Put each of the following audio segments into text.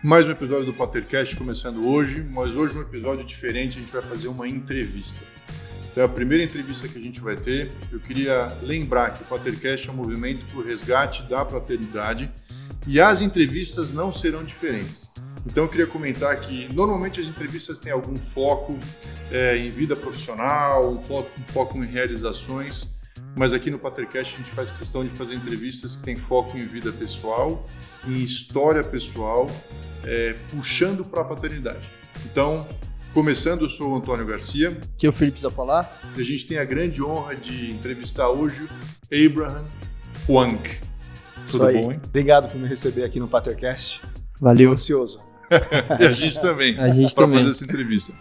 Mais um episódio do PaterCast começando hoje, mas hoje um episódio diferente, a gente vai fazer uma entrevista. Então é a primeira entrevista que a gente vai ter. Eu queria lembrar que o PaterCast é um movimento para o resgate da paternidade e as entrevistas não serão diferentes. Então eu queria comentar que normalmente as entrevistas têm algum foco em vida profissional, um foco em realizações, mas aqui no PaterCast a gente faz questão de fazer entrevistas que têm foco em vida pessoal, em história pessoal, puxando para a paternidade. Então, começando, eu sou o Antônio Garcia. Aqui é o Felipe Zapalar. E a gente tem a grande honra de entrevistar hoje Abraham Huang. Tudo bom, hein? Obrigado por me receber aqui no PaterCast. Valeu. Tô ansioso. E a gente também, para fazer essa entrevista.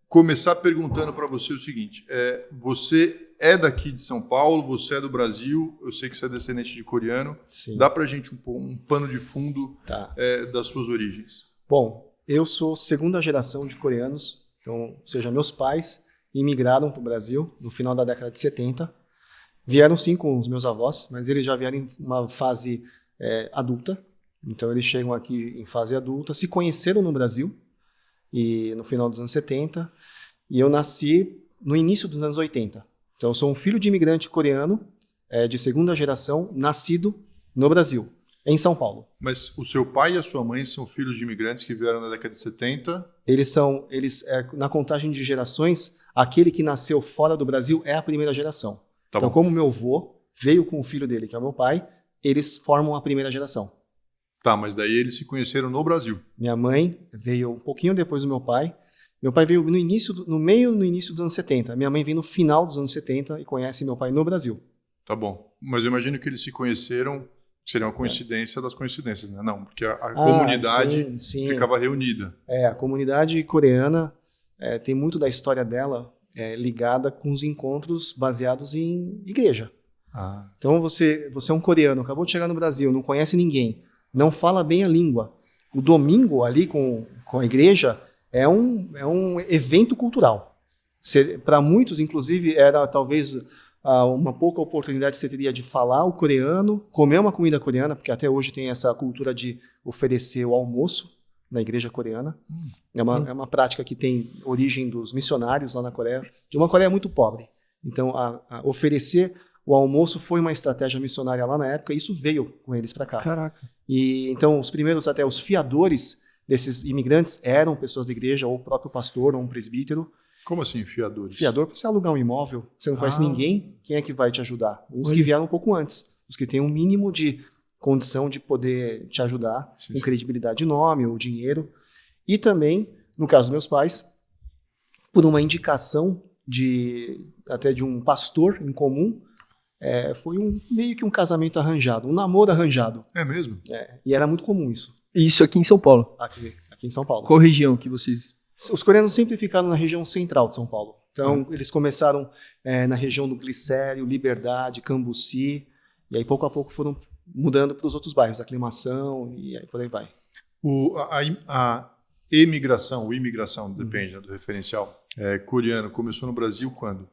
Começar perguntando para você o seguinte, você é daqui de São Paulo, você é do Brasil, eu sei que você é descendente de coreano. Sim. Dá para a gente um pano de fundo das suas origens? Bom, eu sou segunda geração de coreanos, então, ou seja, meus pais imigraram para o Brasil no final da década de 70. Vieram sim com os meus avós, mas eles já vieram em uma fase adulta, então eles chegam aqui em fase adulta, se conheceram no Brasil, e no final dos anos 70, e eu nasci no início dos anos 80. Então eu sou um filho de imigrante coreano, de segunda geração, nascido no Brasil, em São Paulo. Mas o seu pai e a sua mãe são filhos de imigrantes que vieram na década de 70? Na contagem de gerações, aquele que nasceu fora do Brasil é a primeira geração. Tá então bom. Como meu avô veio com o filho dele, que é o meu pai, eles formam a primeira geração. Tá, mas daí eles se conheceram no Brasil. Minha mãe veio um pouquinho depois do meu pai. Meu pai veio no início dos anos 70. Minha mãe veio no final dos anos 70 e conhece meu pai no Brasil. Tá bom. Mas eu imagino que eles se conheceram, seria uma coincidência das coincidências, né? Não, porque a comunidade sim. ficava reunida. A comunidade coreana tem muito da história dela ligada com os encontros baseados em igreja. Então você é um coreano, acabou de chegar no Brasil, não conhece ninguém, não fala bem a língua. O domingo ali com a igreja é um evento cultural. Para muitos, inclusive, era talvez uma pouca oportunidade que você teria de falar o coreano, comer uma comida coreana, porque até hoje tem essa cultura de oferecer o almoço na igreja coreana. É uma prática que tem origem dos missionários lá na Coreia, de uma Coreia muito pobre. Então, oferecer o almoço foi uma estratégia missionária lá na época, e isso veio com eles para cá. Caraca. E então os primeiros, até os fiadores desses imigrantes eram pessoas da igreja, ou o próprio pastor, ou um presbítero. Como assim, fiadores? Fiador, para você alugar um imóvel, você não conhece ninguém, quem é que vai te ajudar? Os que vieram um pouco antes, os que têm um mínimo de condição de poder te ajudar, com credibilidade de nome, ou dinheiro. E também, no caso dos meus pais, por uma indicação até de um pastor em comum, foi meio que um casamento arranjado, um namoro arranjado. É mesmo? E era muito comum isso. Isso aqui em São Paulo? Aqui em São Paulo. Qual região que vocês... Os coreanos sempre ficaram na região central de São Paulo. Então, eles começaram na região do Glicério, Liberdade, Cambuci, e aí pouco a pouco foram mudando para os outros bairros, Aclimação, e aí por aí vai. A imigração, depende do referencial, coreano, começou no Brasil quando?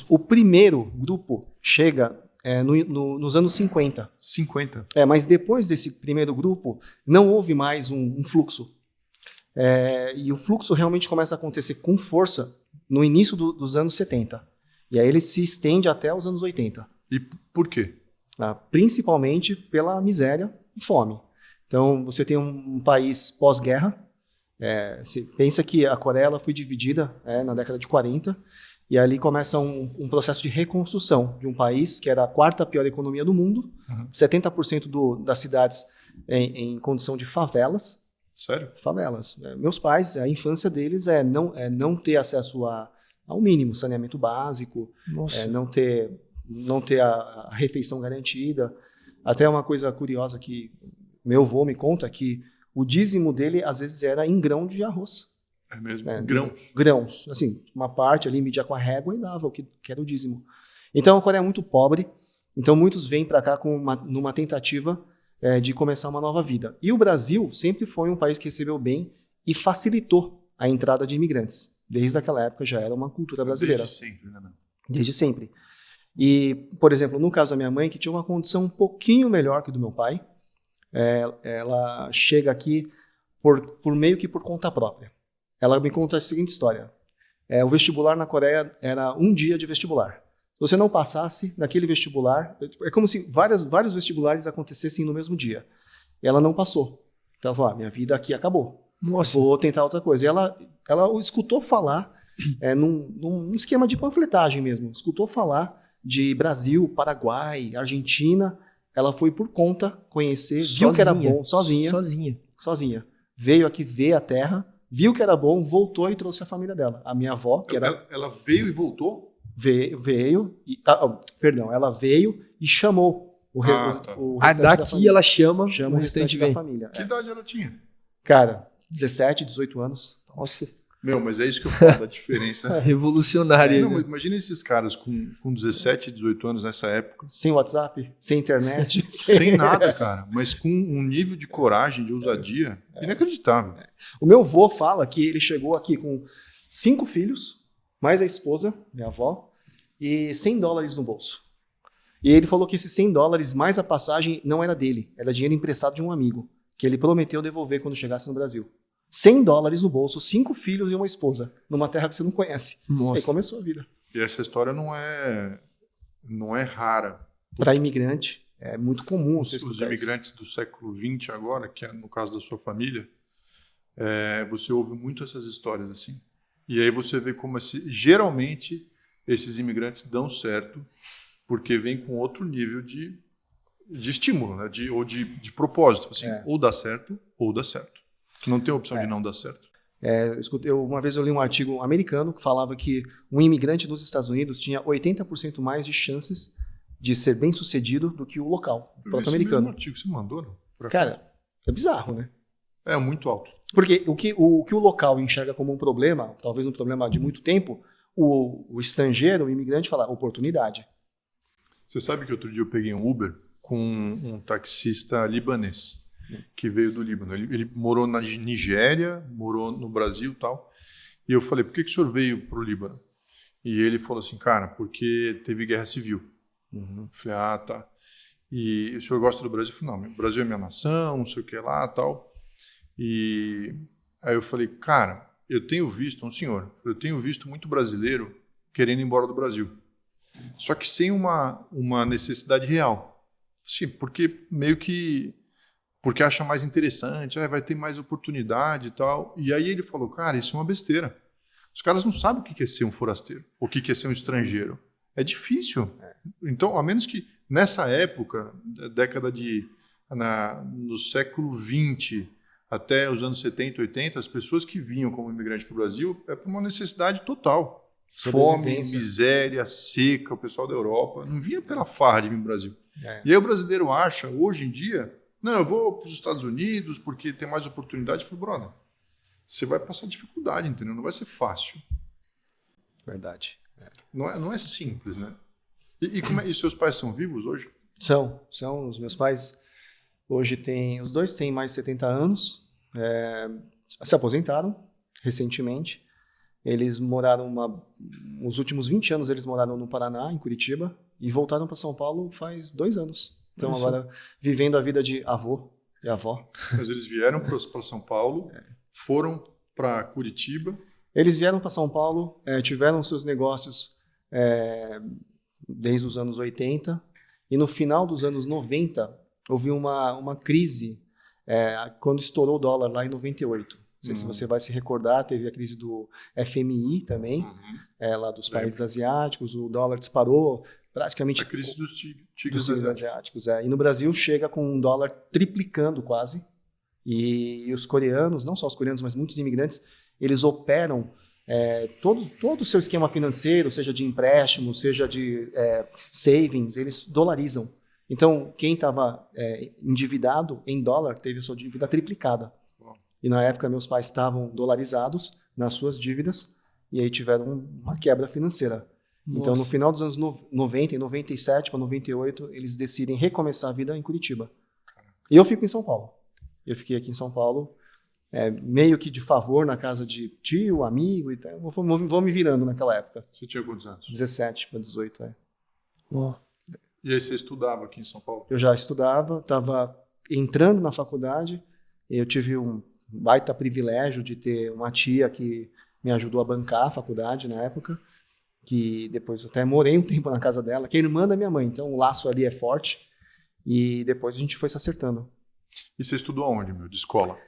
O primeiro grupo chega nos anos 50. 50? Mas depois desse primeiro grupo, não houve mais um fluxo. E o fluxo realmente começa a acontecer com força no início dos anos 70. E aí ele se estende até os anos 80. E por quê? Principalmente pela miséria e fome. Então, você tem um país pós-guerra. Você pensa que a Coreia ela foi dividida na década de 40, e ali começa um processo de reconstrução de um país que era a quarta pior economia do mundo, 70% das cidades em condição de favelas. Sério? Favelas. Meus pais, a infância deles não ter acesso ao mínimo, saneamento básico, não ter a refeição garantida. Até uma coisa curiosa que meu avô me conta, que o dízimo dele às vezes era em grão de arroz. É mesmo? Grãos? Grãos. Assim, uma parte ali media com a régua e dava o que era o dízimo. Então a Coreia é muito pobre, então muitos vêm para cá numa tentativa de começar uma nova vida. E o Brasil sempre foi um país que recebeu bem e facilitou a entrada de imigrantes. Desde aquela época já era uma cultura brasileira. Desde sempre, né? Desde sempre. E, por exemplo, no caso da minha mãe, que tinha uma condição um pouquinho melhor que do meu pai, ela chega aqui por meio que por conta própria. Ela me conta a seguinte história. O vestibular na Coreia era um dia de vestibular. Se você não passasse naquele vestibular, é como se vários vestibulares acontecessem no mesmo dia. E ela não passou. Então ela falou, minha vida aqui acabou. Nossa. Vou tentar outra coisa. E ela escutou falar, num esquema de panfletagem mesmo, escutou falar de Brasil, Paraguai, Argentina. Ela foi por conta conhecer, viu que era bom, sozinha. Veio aqui ver a terra, viu que era bom, voltou e trouxe a família dela. A minha avó, que era... Ela veio e voltou? Ela veio e chamou o restante da daqui família. Ela chama o restante da família. Que idade ela tinha? Cara, 17, 18 anos. Nossa. Meu, mas é isso que eu falo da diferença. Revolucionária. Não, imagina esses caras com 17, 18 anos nessa época. Sem WhatsApp, sem internet. Sem nada, cara. Mas com um nível de coragem, de ousadia inacreditável. O meu avô fala que ele chegou aqui com 5 filhos, mais a esposa, minha avó, e $100 no bolso. E ele falou que esses $100 mais a passagem não era dele, era dinheiro emprestado de um amigo, que ele prometeu devolver quando chegasse no Brasil. $100 no bolso, 5 filhos e uma esposa, numa terra que você não conhece. Nossa. Aí começou a vida. E essa história não é rara. Para imigrante, é muito comum. Os imigrantes do século XX agora, que é no caso da sua família, você ouve muito essas histórias assim. E aí você vê como geralmente esses imigrantes dão certo porque vem com outro nível de estímulo, né? ou de propósito. Assim, ou dá certo, ou dá certo. Não tem opção de não dar certo. Uma vez eu li um artigo americano que falava que um imigrante nos Estados Unidos tinha 80% mais de chances de ser bem sucedido do que o local, o próprio americano. Mesmo artigo você mandou, não? Cara, é bizarro, né? É muito alto. Porque o que o local enxerga como um problema, talvez um problema de muito tempo, o estrangeiro, o imigrante, fala oportunidade. Você sabe que outro dia eu peguei um Uber com um taxista libanês que veio do Líbano. Ele morou na Nigéria, morou no Brasil e tal. E eu falei, por que o senhor veio para o Líbano? E ele falou assim, cara, porque teve guerra civil. Eu falei, tá. E o senhor gosta do Brasil? Eu falei, não, o Brasil é minha nação, não sei o que lá tal. E aí eu falei, cara, eu tenho visto muito brasileiro querendo ir embora do Brasil. Só que sem uma necessidade real. Assim, porque meio que... Porque acha mais interessante, vai ter mais oportunidade e tal. E aí ele falou, cara, isso é uma besteira. Os caras não sabem o que é ser um forasteiro, o que é ser um estrangeiro. É difícil. Então, a menos que nessa época, no século XX até os anos 70, 80, as pessoas que vinham como imigrante para o Brasil é por uma necessidade total. Fome, miséria, seca, o pessoal da Europa não vinha pela farra de vir para o Brasil. E aí o brasileiro acha, hoje em dia, não, eu vou para os Estados Unidos porque tem mais oportunidade. Eu falo, brother, você vai passar dificuldade, entendeu? Não vai ser fácil. Verdade. Não é simples, né? E seus pais são vivos hoje? São. Os meus pais hoje os dois têm mais de 70 anos, se aposentaram recentemente. Eles moraram os últimos 20 anos eles moraram no Paraná, em Curitiba, e voltaram para São Paulo faz 2 anos. Então agora vivendo a vida de avô e avó. Mas eles vieram para São Paulo, foram para Curitiba. Eles vieram para São Paulo, tiveram seus negócios desde os anos 80, e no final dos anos 90 houve uma crise quando estourou o dólar lá em 98. Não sei se você vai se recordar, teve a crise do FMI também, lá dos países asiáticos, o dólar disparou praticamente... A crise dos tigres asiáticos. E no Brasil chega com um dólar triplicando quase, e os coreanos, não só os coreanos, mas muitos imigrantes, eles operam todo o seu esquema financeiro, seja de empréstimo, seja de savings, eles dolarizam. Então, quem estava endividado em dólar teve a sua dívida triplicada. E na época, meus pais estavam dolarizados nas suas dívidas e aí tiveram uma quebra financeira. Nossa. Então, no final dos anos 90, em 97 para 98, eles decidem recomeçar a vida em Curitiba. E eu fico em São Paulo. Eu fiquei aqui em São Paulo, meio que de favor na casa de tio, amigo e tal. Vou me virando naquela época. Você tinha quantos anos? 17 para 18, Oh. E aí você estudava aqui em São Paulo? Eu já estudava, estava entrando na faculdade, e eu tive um baita privilégio de ter uma tia que me ajudou a bancar a faculdade na época, que depois eu até morei um tempo na casa dela, que é irmã da minha mãe, então o laço ali é forte, e depois a gente foi se acertando. E você estudou aonde, meu? De escola?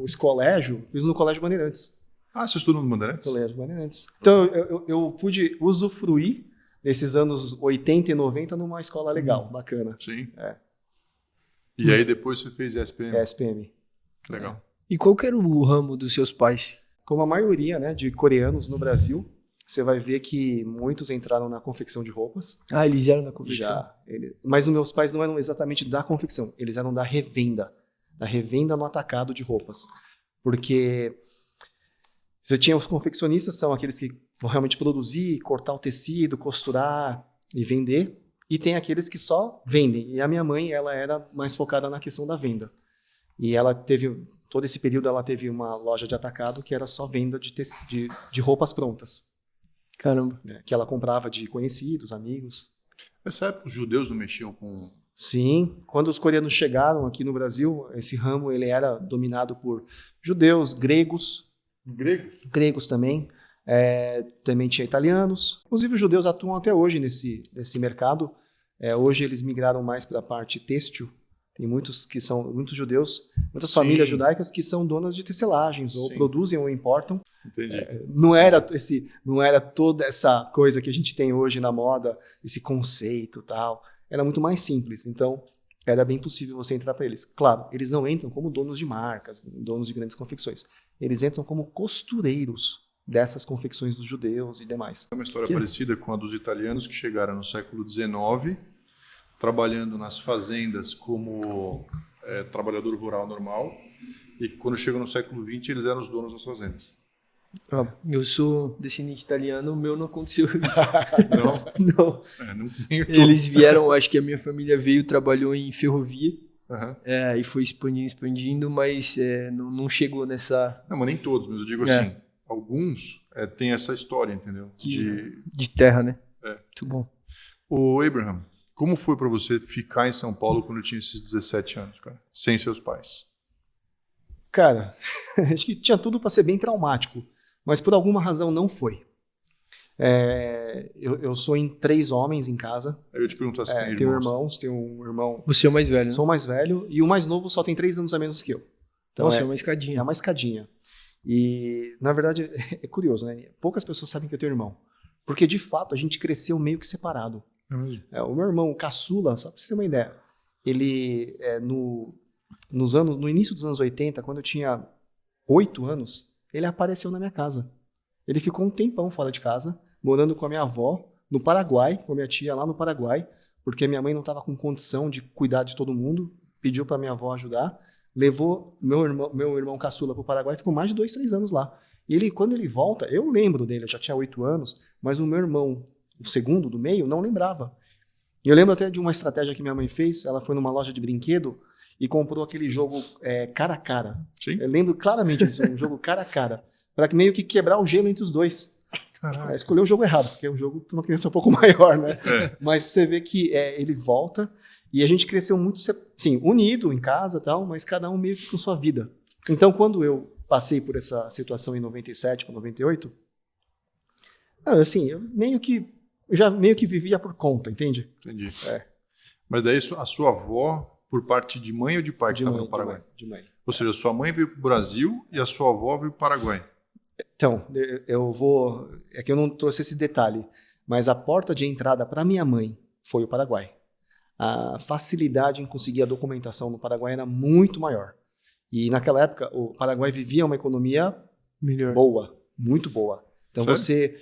Esse colégio, fiz no Colégio Bandeirantes. Ah, você estudou no Bandeirantes? Colégio Bandeirantes. Então eu pude usufruir desses anos 80 e 90 numa escola legal, bacana. Sim. E aí depois você fez ESPM? ESPM. Que legal. E qual que era o ramo dos seus pais? Como a maioria, né, de coreanos no Brasil, você vai ver que muitos entraram na confecção de roupas. Ah, eles eram da confecção? Já. Mas os meus pais não eram exatamente da confecção, eles eram da revenda no atacado de roupas. Porque você tinha os confeccionistas, são aqueles que vão realmente produzir, cortar o tecido, costurar e vender. E tem aqueles que só vendem. E a minha mãe, ela era mais focada na questão da venda. E ela teve, todo esse período, ela teve uma loja de atacado que era só venda de roupas prontas. Caramba. Que ela comprava de conhecidos, amigos. Nessa época, os judeus não mexiam com... Sim, quando os coreanos chegaram aqui no Brasil, esse ramo ele era dominado por judeus, gregos. Gregos também. Também tinha italianos. Inclusive, os judeus atuam até hoje nesse mercado. Hoje eles migraram mais para a parte têxtil. Tem muitos judeus, muitas famílias judaicas que são donas de tecelagens, ou produzem ou importam. Entendi. Não era toda essa coisa que a gente tem hoje na moda, esse conceito e tal. Era muito mais simples. Então, era bem possível você entrar para eles. Claro, eles não entram como donos de marcas, donos de grandes confecções. Eles entram como costureiros dessas confecções dos judeus e demais. É uma história parecida com a dos italianos que chegaram no século XIX, trabalhando nas fazendas como trabalhador rural normal, e quando chegam no século XX eles eram os donos das fazendas. Eu sou descendente italiano, o meu não aconteceu isso. Não? Não. Eles vieram, acho que a minha família veio, trabalhou em ferrovia, e foi expandindo, mas não chegou nessa... Não, mas nem todos, mas eu digo assim, alguns têm essa história, entendeu? De terra, né? Muito bom. O Abraham, como foi para você ficar em São Paulo quando tinha esses 17 anos, cara? Sem seus pais? Cara, acho que tinha tudo para ser bem traumático, mas por alguma razão não foi. Eu sou em 3 homens em casa. Eu ia te perguntar se tem irmãos. Tenho irmãos, tenho um irmão... Você é o mais velho, né? Sou o mais velho, e o mais novo só tem 3 anos a menos que eu. Então Nossa, é uma escadinha. É uma escadinha. E, na verdade, é curioso, né? Poucas pessoas sabem que eu tenho irmão. Porque, de fato, a gente cresceu meio que separado. O meu irmão, o caçula, só para você ter uma ideia, ele, no início dos anos 80, quando eu tinha 8 anos, ele apareceu na minha casa. Ele ficou um tempão fora de casa, morando com a minha avó no Paraguai, com a minha tia lá no Paraguai, porque minha mãe não estava com condição de cuidar de todo mundo, pediu para minha avó ajudar, levou meu irmão caçula para o Paraguai, ficou mais de 2, 3 anos lá. E ele, quando ele volta, eu lembro dele, eu já tinha 8 anos, mas o meu irmão, o segundo do meio, não lembrava. E eu lembro até de uma estratégia que minha mãe fez, ela foi numa loja de brinquedo e comprou aquele jogo cara a cara. Sim. Eu lembro claramente disso, um jogo cara a cara, para meio que quebrar o gelo entre os dois. Caralho. Escolheu o jogo errado, porque é um jogo para uma criança um pouco maior, né? Mas você vê que ele volta e a gente cresceu muito, sim, unido em casa e tal, mas cada um meio que com sua vida. Então, quando eu passei por essa situação em 97 para 98, assim, eu meio que vivia por conta, entende? Entendi. Mas daí a sua avó, por parte de mãe ou de pai, que estava no Paraguai? De mãe. Ou seja, sua mãe veio para o Brasil e a sua avó veio para o Paraguai. Então, é que eu não trouxe esse detalhe, mas a porta de entrada para minha mãe foi o Paraguai. A facilidade em conseguir a documentação no Paraguai era muito maior. E naquela época, o Paraguai vivia uma economia boa, muito boa. Então, você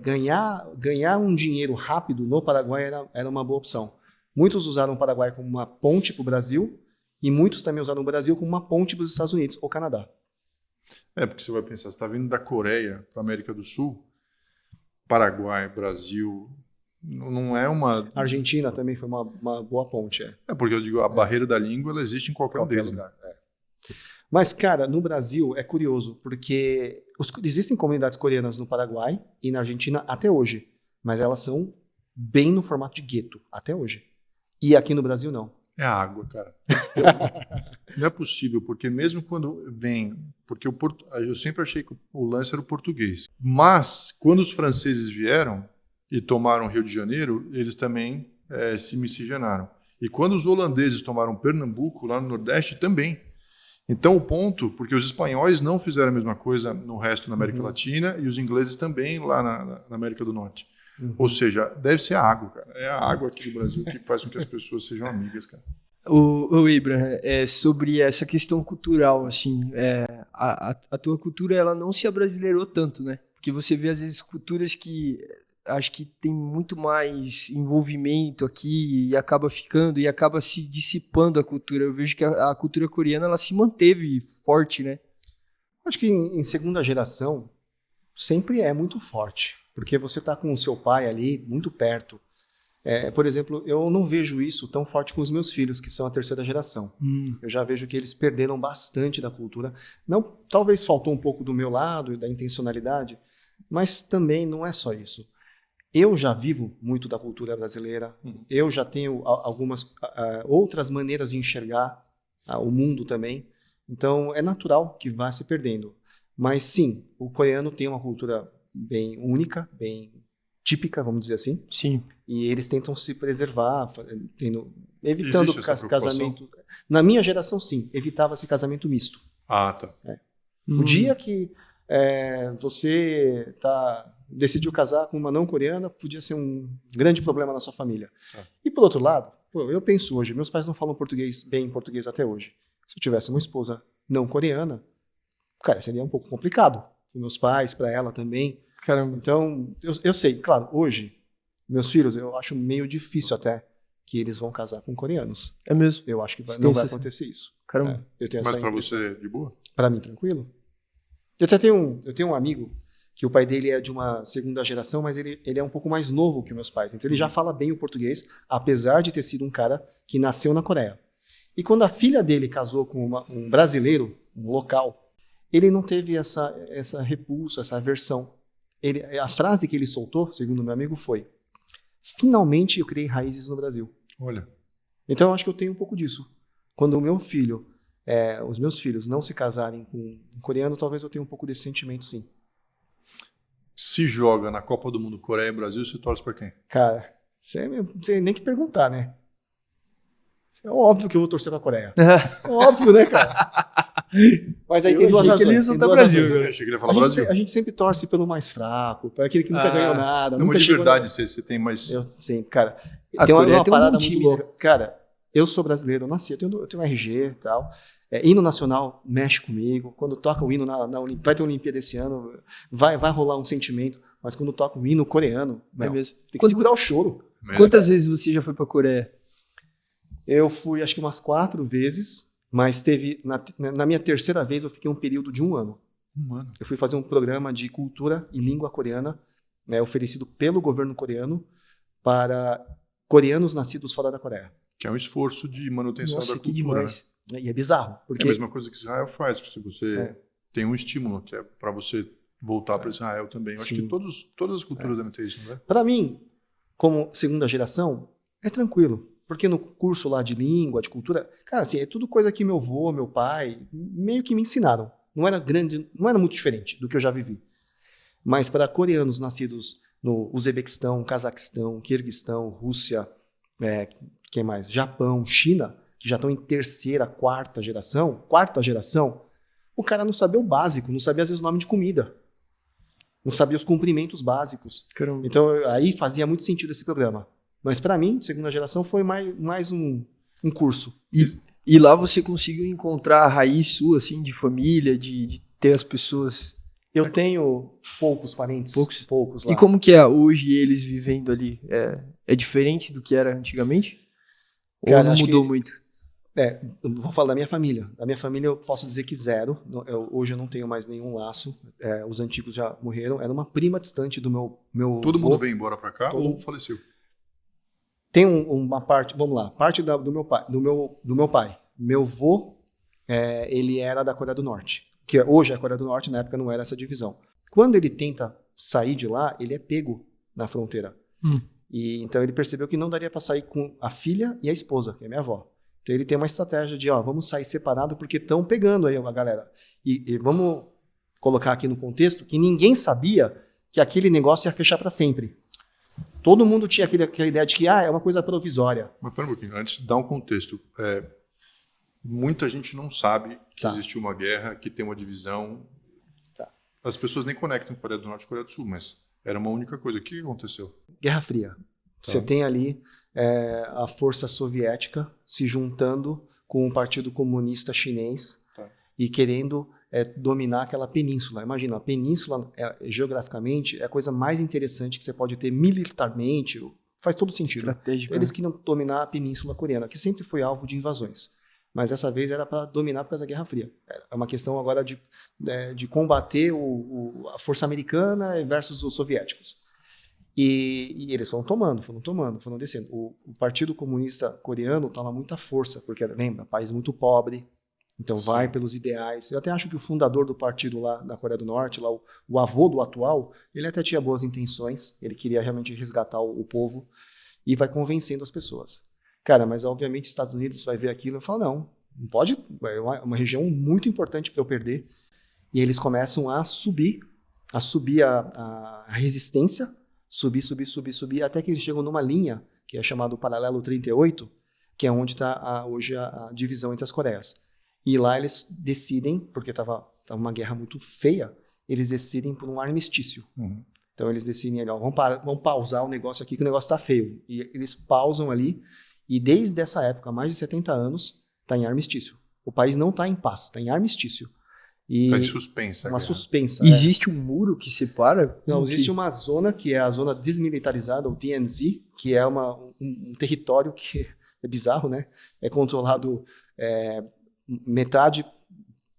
ganhar um dinheiro rápido no Paraguai era uma boa opção. Muitos usaram o Paraguai como uma ponte para o Brasil e muitos também usaram o Brasil como uma ponte para os Estados Unidos ou Canadá. Porque você vai pensar, você está vindo da Coreia para a América do Sul, Paraguai, Brasil, não é uma... Argentina também foi uma boa ponte. Porque eu digo, a barreira da língua ela existe em qualquer deles. Lugar. Mas, cara, no Brasil é curioso, porque existem comunidades coreanas no Paraguai e na Argentina até hoje, mas elas são bem no formato de gueto, até hoje. E aqui no Brasil, não. É a água, cara. Não é possível, porque mesmo quando vem... Porque eu sempre achei que o lance era o português. Mas, quando os franceses vieram e tomaram Rio de Janeiro, eles também se miscigenaram. E quando os holandeses tomaram Pernambuco, lá no Nordeste, também. Então, o ponto... Porque os espanhóis não fizeram a mesma coisa no resto da América Latina e os ingleses também lá na América do Norte. Ou seja, deve ser a água, cara. É a água aqui do Brasil que faz com que as pessoas sejam amigas, cara. O Abraham, sobre essa questão cultural, assim, a tua cultura, ela não se abrasileirou tanto, né? Porque você vê, às vezes, culturas que acho que tem muito mais envolvimento aqui e acaba se dissipando a cultura. Eu vejo que a cultura coreana, ela se manteve forte, né? Acho que em segunda geração sempre é muito forte. Porque você está com o seu pai ali, muito perto. Por exemplo, eu não vejo isso tão forte com os meus filhos, que são a terceira geração. Eu já vejo que eles perderam bastante da cultura. Não, talvez faltou um pouco do meu lado e da intencionalidade, mas também não é só isso. Eu já vivo muito da cultura brasileira. Eu já tenho algumas outras maneiras de enxergar o mundo também. Então, é natural que vá se perdendo. Mas sim, o coreano tem uma cultura bem única, bem típica, vamos dizer assim. Sim. E eles tentam se preservar, evitando casamento. Na minha geração, sim, evitava-se casamento misto. Ah, tá. O dia que você decidiu casar com uma não coreana, podia ser um grande problema na sua família. E por outro lado, eu penso hoje, meus pais não falam bem português até hoje. Se eu tivesse uma esposa não coreana, cara, seria um pouco complicado. Para meus pais, para ela também. Caramba. Então, eu sei, claro, hoje, meus filhos, eu acho meio difícil até que eles vão casar com coreanos. É mesmo? Eu acho que não vai acontecer isso. Caramba. Mas para você, de boa? Para mim, tranquilo. Eu tenho um amigo que o pai dele é de uma segunda geração, mas ele é um pouco mais novo que meus pais. Então, ele já fala bem o português, apesar de ter sido um cara que nasceu na Coreia. E quando a filha dele casou com um brasileiro, um local, ele não teve essa repulsa, essa aversão. A frase que ele soltou, segundo meu amigo, foi: finalmente eu criei raízes no Brasil. Olha. Então eu acho que eu tenho um pouco disso. Quando os meus filhos não se casarem com um coreano, talvez eu tenha um pouco desse sentimento, sim. Se joga na Copa do Mundo Coreia e Brasil, você torce para quem? Cara, você nem que perguntar, né? É óbvio que eu vou torcer pra Coreia. Óbvio, né, cara? Mas aí tem duas razões. Eu achei que ele ia falar Brasil. A gente sempre torce pelo mais fraco, para aquele que nunca ganhou nada. Não, nunca de verdade, você tem mais... Eu sempre, cara. Tem uma parada muito louca. Cara, eu sou brasileiro, eu nasci, eu tenho um RG e tal. Hino nacional mexe comigo. Quando toca o hino vai ter Olimpíada esse ano, vai rolar um sentimento. Mas quando toca o hino coreano, mesmo. Tem que segurar o choro. Quantas vezes você já foi pra Coreia? Eu fui, acho que umas 4 vezes, mas na minha terceira vez eu fiquei um período de 1 ano. Eu fui fazer um programa de cultura e língua coreana, oferecido pelo governo coreano para coreanos nascidos fora da Coreia. Que é um esforço de manutenção da cultura. Que demais. Né? E é bizarro. Porque... É a mesma coisa que Israel faz, se você tem um estímulo, que é para você voltar para Israel também. Eu acho que todas as culturas devem ter isso, não é? Para mim, como segunda geração, é tranquilo. Porque no curso lá de língua, de cultura, cara, assim, é tudo coisa que meu avô, meu pai, meio que me ensinaram. Não era muito diferente do que eu já vivi. Mas para coreanos nascidos no Uzbequistão, Cazaquistão, Quirguistão, Rússia, quem mais? Japão, China, que já estão em terceira, quarta geração, o cara não sabia o básico, não sabia às vezes o nome de comida. Não sabia os cumprimentos básicos. Caramba. Então aí fazia muito sentido esse programa. Mas para mim, segunda geração, foi mais um curso. E lá você conseguiu encontrar a raiz sua, assim, de família, de ter as pessoas... Eu tenho poucos parentes. Poucos lá. E como que é hoje eles vivendo ali? É diferente do que era antigamente? Cara, ou não mudou muito? Vou falar da minha família. Da minha família eu posso dizer que 0. Hoje eu não tenho mais nenhum laço. Os antigos já morreram. Era uma prima distante do meu Todo avô. mundo veio embora para cá ou faleceu? Tem uma parte, vamos lá, parte do meu pai. Meu avô, ele era da Coreia do Norte, que hoje é a Coreia do Norte, na época não era essa divisão. Quando ele tenta sair de lá, ele é pego na fronteira. E então ele percebeu que não daria para sair com a filha e a esposa, que é minha avó. Então ele tem uma estratégia de, vamos sair separado porque estão pegando aí a galera. E vamos colocar aqui no contexto que ninguém sabia que aquele negócio ia fechar para sempre. Todo mundo tinha aquela ideia de que é uma coisa provisória. Mas pera um pouquinho, antes de dar um contexto, muita gente não sabe que existiu uma guerra, que tem uma divisão. Tá. As pessoas nem conectam Coreia do Norte e Coreia do Sul, mas era uma única coisa. O que aconteceu? Guerra Fria. Tá. Você tem ali a força soviética se juntando com o Partido Comunista Chinês e querendo dominar aquela península. Imagina, a península, geograficamente, é a coisa mais interessante que você pode ter militarmente, faz todo sentido. Eles queriam dominar a península coreana, que sempre foi alvo de invasões. Mas dessa vez era para dominar por causa da Guerra Fria. É uma questão agora de combater a força americana versus os soviéticos. E eles foram tomando, descendo. O Partido Comunista Coreano estava muita força, porque, lembra, país muito pobre, então vai pelos ideais. Eu até acho que o fundador do partido lá na Coreia do Norte, lá, o avô do atual, ele até tinha boas intenções, ele queria realmente resgatar o povo e vai convencendo as pessoas. Cara, mas obviamente os Estados Unidos vai ver aquilo e fala, não pode, é uma região muito importante para eu perder. E eles começam a subir a resistência, subir, até que eles chegam numa linha, que é chamado Paralelo 38, que é onde está hoje a divisão entre as Coreias. E lá eles decidem, porque estava uma guerra muito feia, eles decidem por um armistício. Uhum. Então eles decidem, vamos pausar o negócio aqui, que o negócio está feio. E eles pausam ali, e desde essa época, há mais de 70 anos, está em armistício. O país não está em paz, está em armistício. Está em suspensa. Uma suspensa. Existe um muro que separa? Não, existe uma zona que é a zona desmilitarizada, o DMZ, que é um território que é bizarro, né? É controlado metade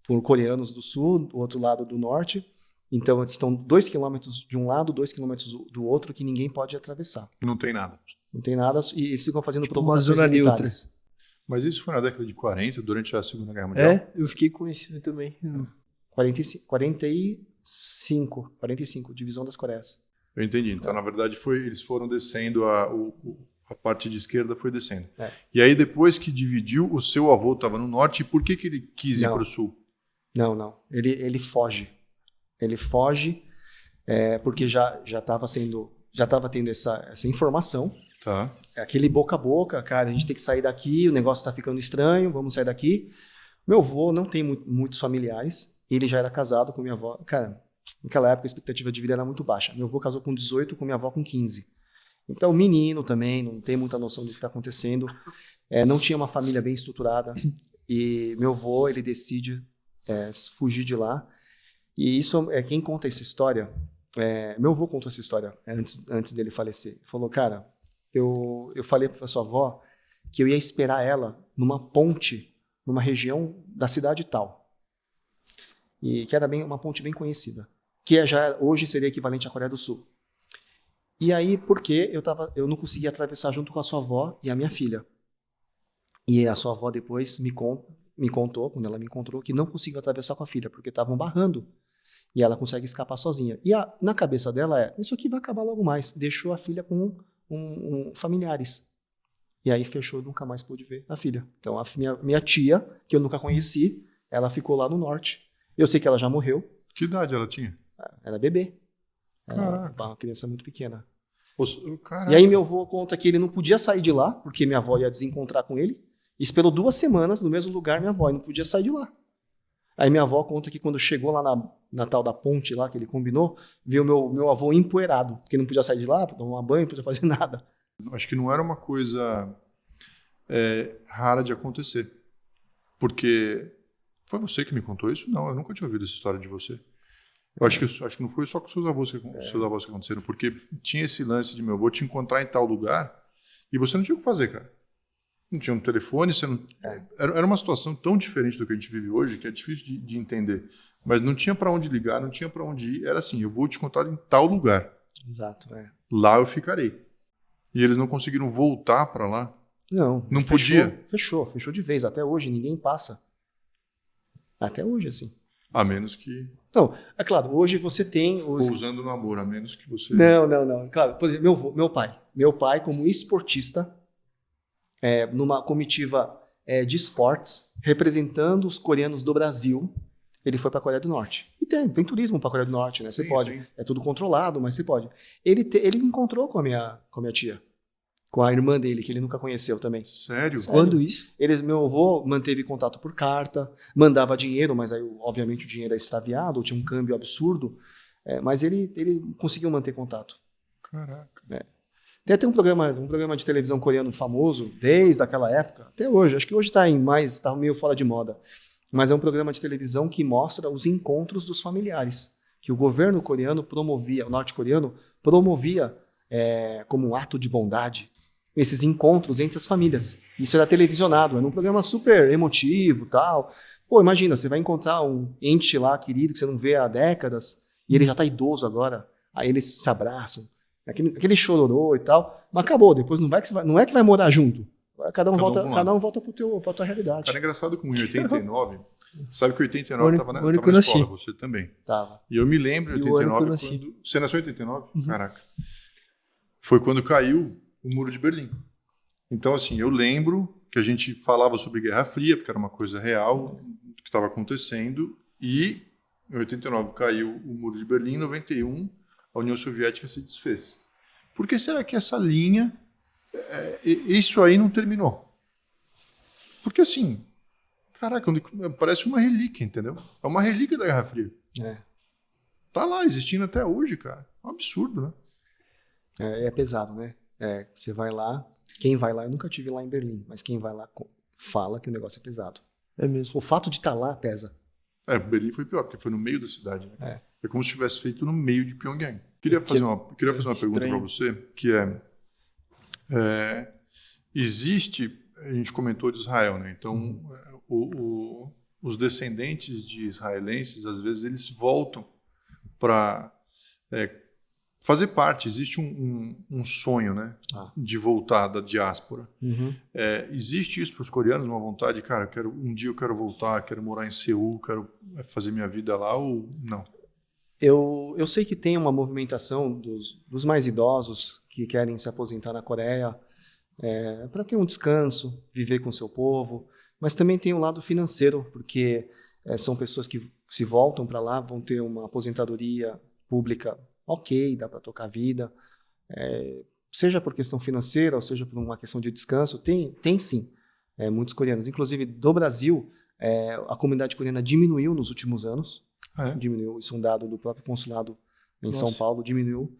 por coreanos do sul, o outro lado do norte. Então, estão 2 quilômetros de um lado, 2 quilômetros do outro, que ninguém pode atravessar. Não tem nada. Não tem nada, e eles ficam fazendo provocações militares. Mas isso foi na década de 40, durante a Segunda Guerra Mundial? Eu fiquei com isso também. 45, divisão das Coreias. Eu entendi. Então, na verdade, eles foram descendo, a parte de esquerda foi descendo. E aí, depois que dividiu, o seu avô estava no norte, e por que ele quis ir para o sul? Não. Ele foge. Ele foge porque já estava tendo essa informação. Tá. Aquele boca a boca, cara, a gente tem que sair daqui, o negócio está ficando estranho, vamos sair daqui. Meu avô não tem muitos familiares, ele já era casado com minha avó. Cara, naquela época a expectativa de vida era muito baixa. Meu avô casou com 18, com minha avó com 15. Então, menino também, não tem muita noção do que está acontecendo. Não tinha uma família bem estruturada. E meu avô, ele decide fugir de lá. E isso quem conta essa história. Meu avô contou essa história antes dele falecer. Ele falou, cara, eu falei para sua avó que eu ia esperar ela numa ponte, numa região da cidade tal. E que era uma ponte bem conhecida. Que hoje seria equivalente à Coreia do Sul. E aí, porque eu não conseguia atravessar junto com a sua avó e a minha filha. E a sua avó depois me contou, quando ela me encontrou, que não conseguiu atravessar com a filha, porque estavam barrando. E ela consegue escapar sozinha. E na cabeça dela isso aqui vai acabar logo mais. Deixou a filha com familiares. E aí fechou, nunca mais pôde ver a filha. Então a minha tia, que eu nunca conheci, ela ficou lá no norte. Eu sei que ela já morreu. Que idade ela tinha? Era bebê. Caraca. Uma criança muito pequena. Caraca. E aí meu avô conta que ele não podia sair de lá, porque minha avó ia desencontrar com ele. E esperou 2 semanas no mesmo lugar minha avó, e não podia sair de lá. Aí minha avó conta que quando chegou lá na tal da ponte lá que ele combinou, viu meu avô empoeirado, porque não podia sair de lá, tomar banho, não podia fazer nada. Acho que não era uma coisa rara de acontecer. Porque foi você que me contou isso? Não, eu nunca tinha ouvido essa história de você. Eu acho que não foi só com seus avós que aconteceram, porque tinha esse lance de meu avô te encontrar em tal lugar e você não tinha o que fazer, cara. Não tinha um telefone, você não... Era uma situação tão diferente do que a gente vive hoje que é difícil de entender. Mas não tinha para onde ligar, não tinha para onde ir. Era assim, eu vou te encontrar em tal lugar. Exato, Lá eu ficarei. E eles não conseguiram voltar para lá? Não podia? Fechou de vez. Até hoje, ninguém passa. Até hoje, assim. A menos que... Não, é claro, hoje você tem os... Pousando no amor, a menos que você... Não. Claro, por exemplo, meu pai como esportista, numa comitiva de esportes, representando os coreanos do Brasil, ele foi para a Coreia do Norte. E tem turismo para a Coreia do Norte, né? Você pode. Sim. É tudo controlado, mas você pode. Ele encontrou com a minha tia. Com a irmã dele, que ele nunca conheceu também. Sério? Quando isso? Meu avô manteve contato por carta, mandava dinheiro, mas aí, obviamente, o dinheiro é extraviado, tinha um câmbio absurdo, mas ele conseguiu manter contato. Caraca. Tem até um programa de televisão coreano famoso, desde aquela época, até hoje. Acho que hoje está meio fora de moda. Mas é um programa de televisão que mostra os encontros dos familiares, que o governo coreano promovia, o norte-coreano promovia como um ato de bondade, esses encontros entre as famílias. Isso era televisionado, era um programa super emotivo, tal. Pô, imagina, você vai encontrar um ente lá querido que você não vê há décadas, e ele já está idoso agora, aí eles se abraçam, aquele chororô e tal, mas acabou, depois não é que vai morar junto. Cada um volta pra tua realidade. Cara, é engraçado como em 89, sabe que em 89 tava na escola, você também. Tava. E eu me lembro em 89, quando... Você nasceu em 89? Uhum. Caraca. Foi quando caiu o Muro de Berlim. Então, assim, eu lembro que a gente falava sobre Guerra Fria, porque era uma coisa real que estava acontecendo, e em 89 caiu o Muro de Berlim, em 91 a União Soviética se desfez. Por que será que essa linha... isso aí não terminou? Porque assim, caraca, parece uma relíquia, entendeu? É uma relíquia da Guerra Fria. Tá lá, existindo até hoje, cara. É um absurdo, né? É pesado, né? Você vai lá, quem vai lá, eu nunca estive lá em Berlim, mas quem vai lá fala que o negócio é pesado. É mesmo. O fato de estar lá pesa. Berlim foi pior, porque foi no meio da cidade, né? É como se tivesse feito no meio de Pyongyang. Queria fazer uma pergunta para você, que existe, a gente comentou de Israel, né? Então, os descendentes de israelenses, às vezes, eles voltam para fazer parte. Existe um sonho, né? De voltar da diáspora. Uhum. Existe isso para os coreanos, uma vontade, cara, um dia eu quero voltar, quero morar em Seul, quero fazer minha vida lá, ou não? Eu sei que tem uma movimentação dos mais idosos que querem se aposentar na Coreia para ter um descanso, viver com o seu povo, mas também tem um lado financeiro, porque são pessoas que se voltam para lá, vão ter uma aposentadoria pública ok, dá para tocar a vida, seja por questão financeira ou seja por uma questão de descanso, tem sim muitos coreanos. Inclusive, do Brasil, a comunidade coreana diminuiu nos últimos anos, diminuiu, isso é um dado do próprio consulado em São Paulo, diminuiu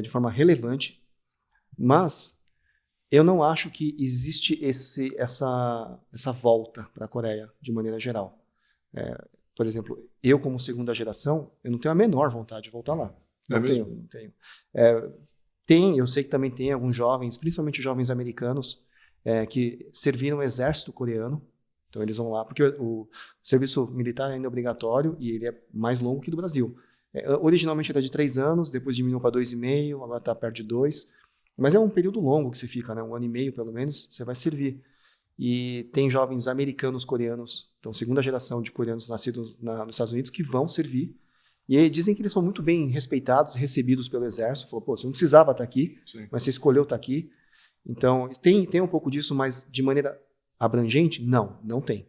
de forma relevante, mas eu não acho que existe essa volta para a Coreia de maneira geral. Por exemplo, eu como segunda geração, eu não tenho a menor vontade de voltar lá. Não tenho. Eu sei que também tem alguns jovens, principalmente jovens americanos, que serviram o exército coreano. Então eles vão lá, porque o serviço militar ainda é obrigatório e ele é mais longo que do Brasil. Originalmente era de 3 anos, depois diminuiu para 2,5, agora está perto de 2. Mas é um período longo que você fica, né? 1 ano e meio pelo menos, você vai servir. E tem jovens americanos coreanos, então segunda geração de coreanos nascidos nos Estados Unidos que vão servir. E aí dizem que eles são muito bem respeitados, recebidos pelo exército. Falou, pô, você não precisava estar aqui, sim, mas você escolheu estar aqui. Então tem um pouco disso, mas de maneira abrangente, não tem.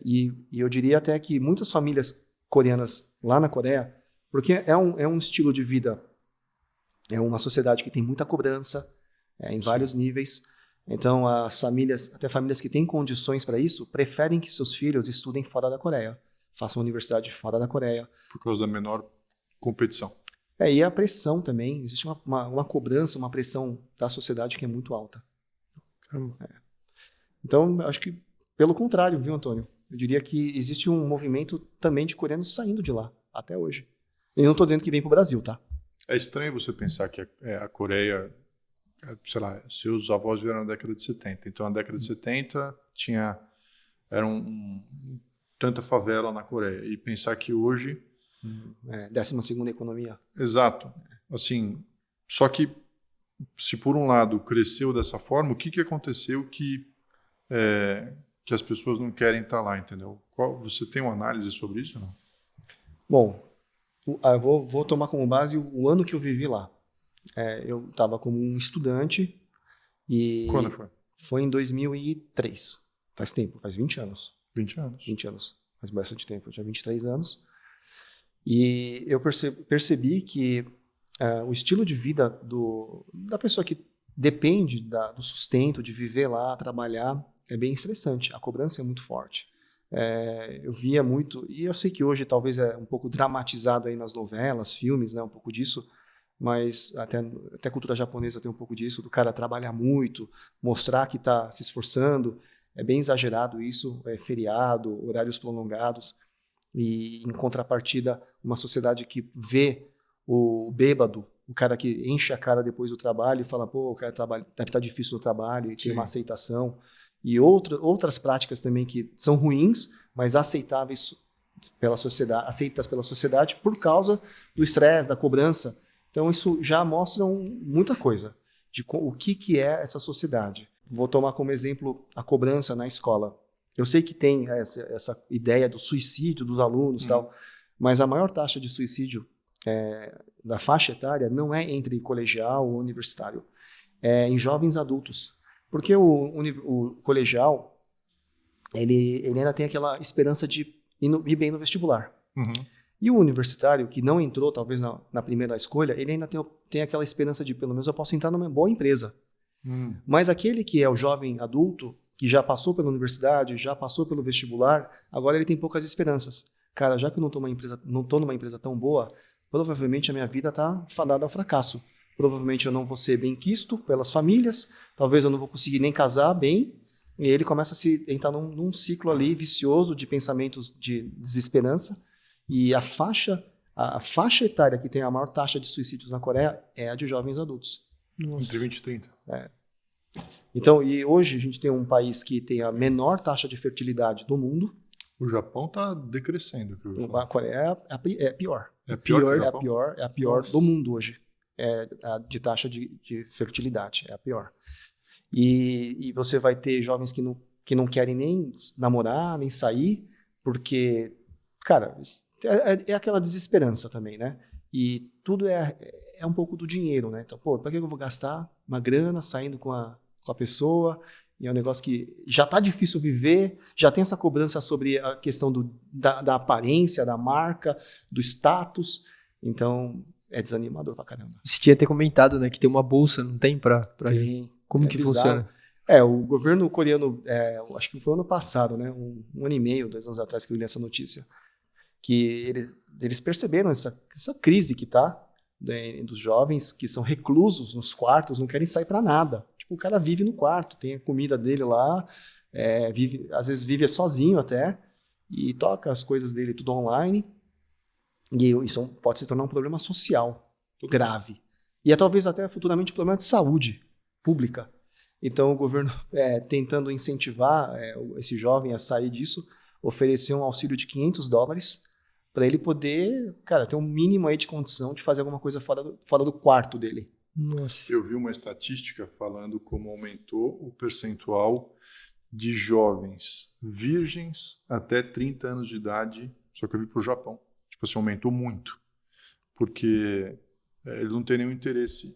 E eu diria até que muitas famílias coreanas lá na Coreia, porque é um estilo de vida, é uma sociedade que tem muita cobrança em vários níveis. Então, até famílias que têm condições para isso, preferem que seus filhos estudem fora da Coreia, façam universidade fora da Coreia. Por causa da menor competição. E a pressão também, existe uma cobrança, uma pressão da sociedade que é muito alta. Então, acho que pelo contrário, viu, Antônio? Eu diria que existe um movimento também de coreanos saindo de lá, até hoje. E não estou dizendo que vem para o Brasil, tá? É estranho você pensar que a Coreia, sei lá, seus avós vieram na década de 70. Então, na década de 70, era tanta favela na Coreia. E pensar que hoje... 12ª economia. Exato. Assim, só que, se por um lado cresceu dessa forma, o que aconteceu que que as pessoas não querem estar lá, entendeu? Você tem uma análise sobre isso, não? Bom, eu vou tomar como base o ano que eu vivi lá. Eu estava como um estudante e... Quando foi? Foi em 2003. Faz tempo, faz 20 anos. 20 anos. 20 anos, faz bastante tempo. Eu tinha 23 anos. E eu percebi que o estilo de vida da pessoa que depende do sustento, de viver lá, trabalhar, é bem estressante. A cobrança é muito forte. Eu via muito, e eu sei que hoje talvez é um pouco dramatizado aí nas novelas, filmes, né, um pouco disso, mas até a cultura japonesa tem um pouco disso, do cara trabalhar muito, mostrar que está se esforçando. É bem exagerado isso, feriado, horários prolongados, e em contrapartida, uma sociedade que vê o bêbado, o cara que enche a cara depois do trabalho e fala, pô, o cara deve estar difícil no trabalho, e tem uma aceitação. E outras práticas também que são ruins, mas aceitáveis aceitas pela sociedade por causa do estresse, da cobrança. Então, isso já mostra muita coisa de o que é essa sociedade. Vou tomar como exemplo a cobrança na escola. Eu sei que tem essa ideia do suicídio dos alunos e tal, mas a maior taxa de suicídio da faixa etária não é entre colegial ou universitário, é em jovens adultos. Porque o colegial, ele ainda tem aquela esperança de ir bem no vestibular. Uhum. E o universitário, que não entrou talvez na primeira escolha, ele ainda tem aquela esperança de, pelo menos, eu posso entrar numa boa empresa. Mas aquele que é o jovem adulto, que já passou pela universidade, já passou pelo vestibular, agora ele tem poucas esperanças. Cara, já que eu não estou numa empresa tão boa, provavelmente a minha vida está fadada ao fracasso. Provavelmente eu não vou ser bem quisto pelas famílias, talvez eu não vou conseguir nem casar bem, e ele começa a entrar num ciclo ali vicioso de pensamentos de desesperança. E a faixa etária que tem a maior taxa de suicídios na Coreia é a de jovens adultos. Nossa. Entre 20 e 30. Então, e hoje a gente tem um país que tem a menor taxa de fertilidade do mundo. O Japão está decrescendo. A Coreia é pior. É pior É a pior do mundo hoje. De taxa de fertilidade, é a pior. E você vai ter jovens que não querem nem namorar, nem sair, porque, cara, é aquela desesperança também, né? E tudo é um pouco do dinheiro, né? Então, pô, para que eu vou gastar uma grana saindo com a pessoa? E é um negócio que já tá difícil viver, já tem essa cobrança sobre a questão da aparência, da marca, do status. Então, é desanimador pra caramba. Você tinha até comentado, né, que tem uma bolsa, não tem? Tem. Como que bizarro. funciona? O governo coreano, acho que foi ano passado, né, um ano e meio, 2 anos atrás que eu li essa notícia, que eles perceberam essa crise que tá, dos jovens que são reclusos nos quartos, não querem sair para nada. Tipo, o cara vive no quarto, tem a comida dele lá, às vezes vive sozinho até, e toca as coisas dele tudo online, e isso pode se tornar um problema social grave. E talvez até futuramente um problema de saúde pública. Então o governo, tentando incentivar esse jovem a sair disso, ofereceu um auxílio de $500 para ele poder, cara, ter um mínimo aí de condição de fazer alguma coisa fora do quarto dele. Nossa. Eu vi uma estatística falando como aumentou o percentual de jovens virgens até 30 anos de idade, só que eu vi para o Japão. Tipo assim, aumentou muito, porque eles não têm nenhum interesse.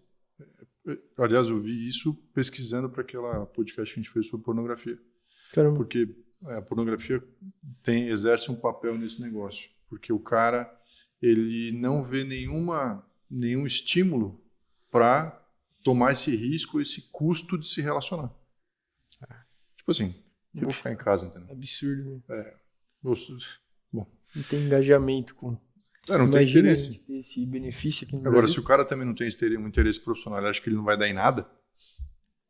Aliás, eu vi isso pesquisando para aquela podcast que a gente fez sobre pornografia. Caramba. Porque a pornografia exerce um papel nesse negócio. Porque o cara, ele não vê nenhum estímulo para tomar esse risco, esse custo de se relacionar. Tipo assim, eu vou ficar em casa, entendeu? Absurdo, né? Bom. Não tem engajamento com... não tem interesse. Ter esse benefício aqui no Agora, Brasil. se o cara também não tem um interesse profissional, ele acha que ele não vai dar em nada,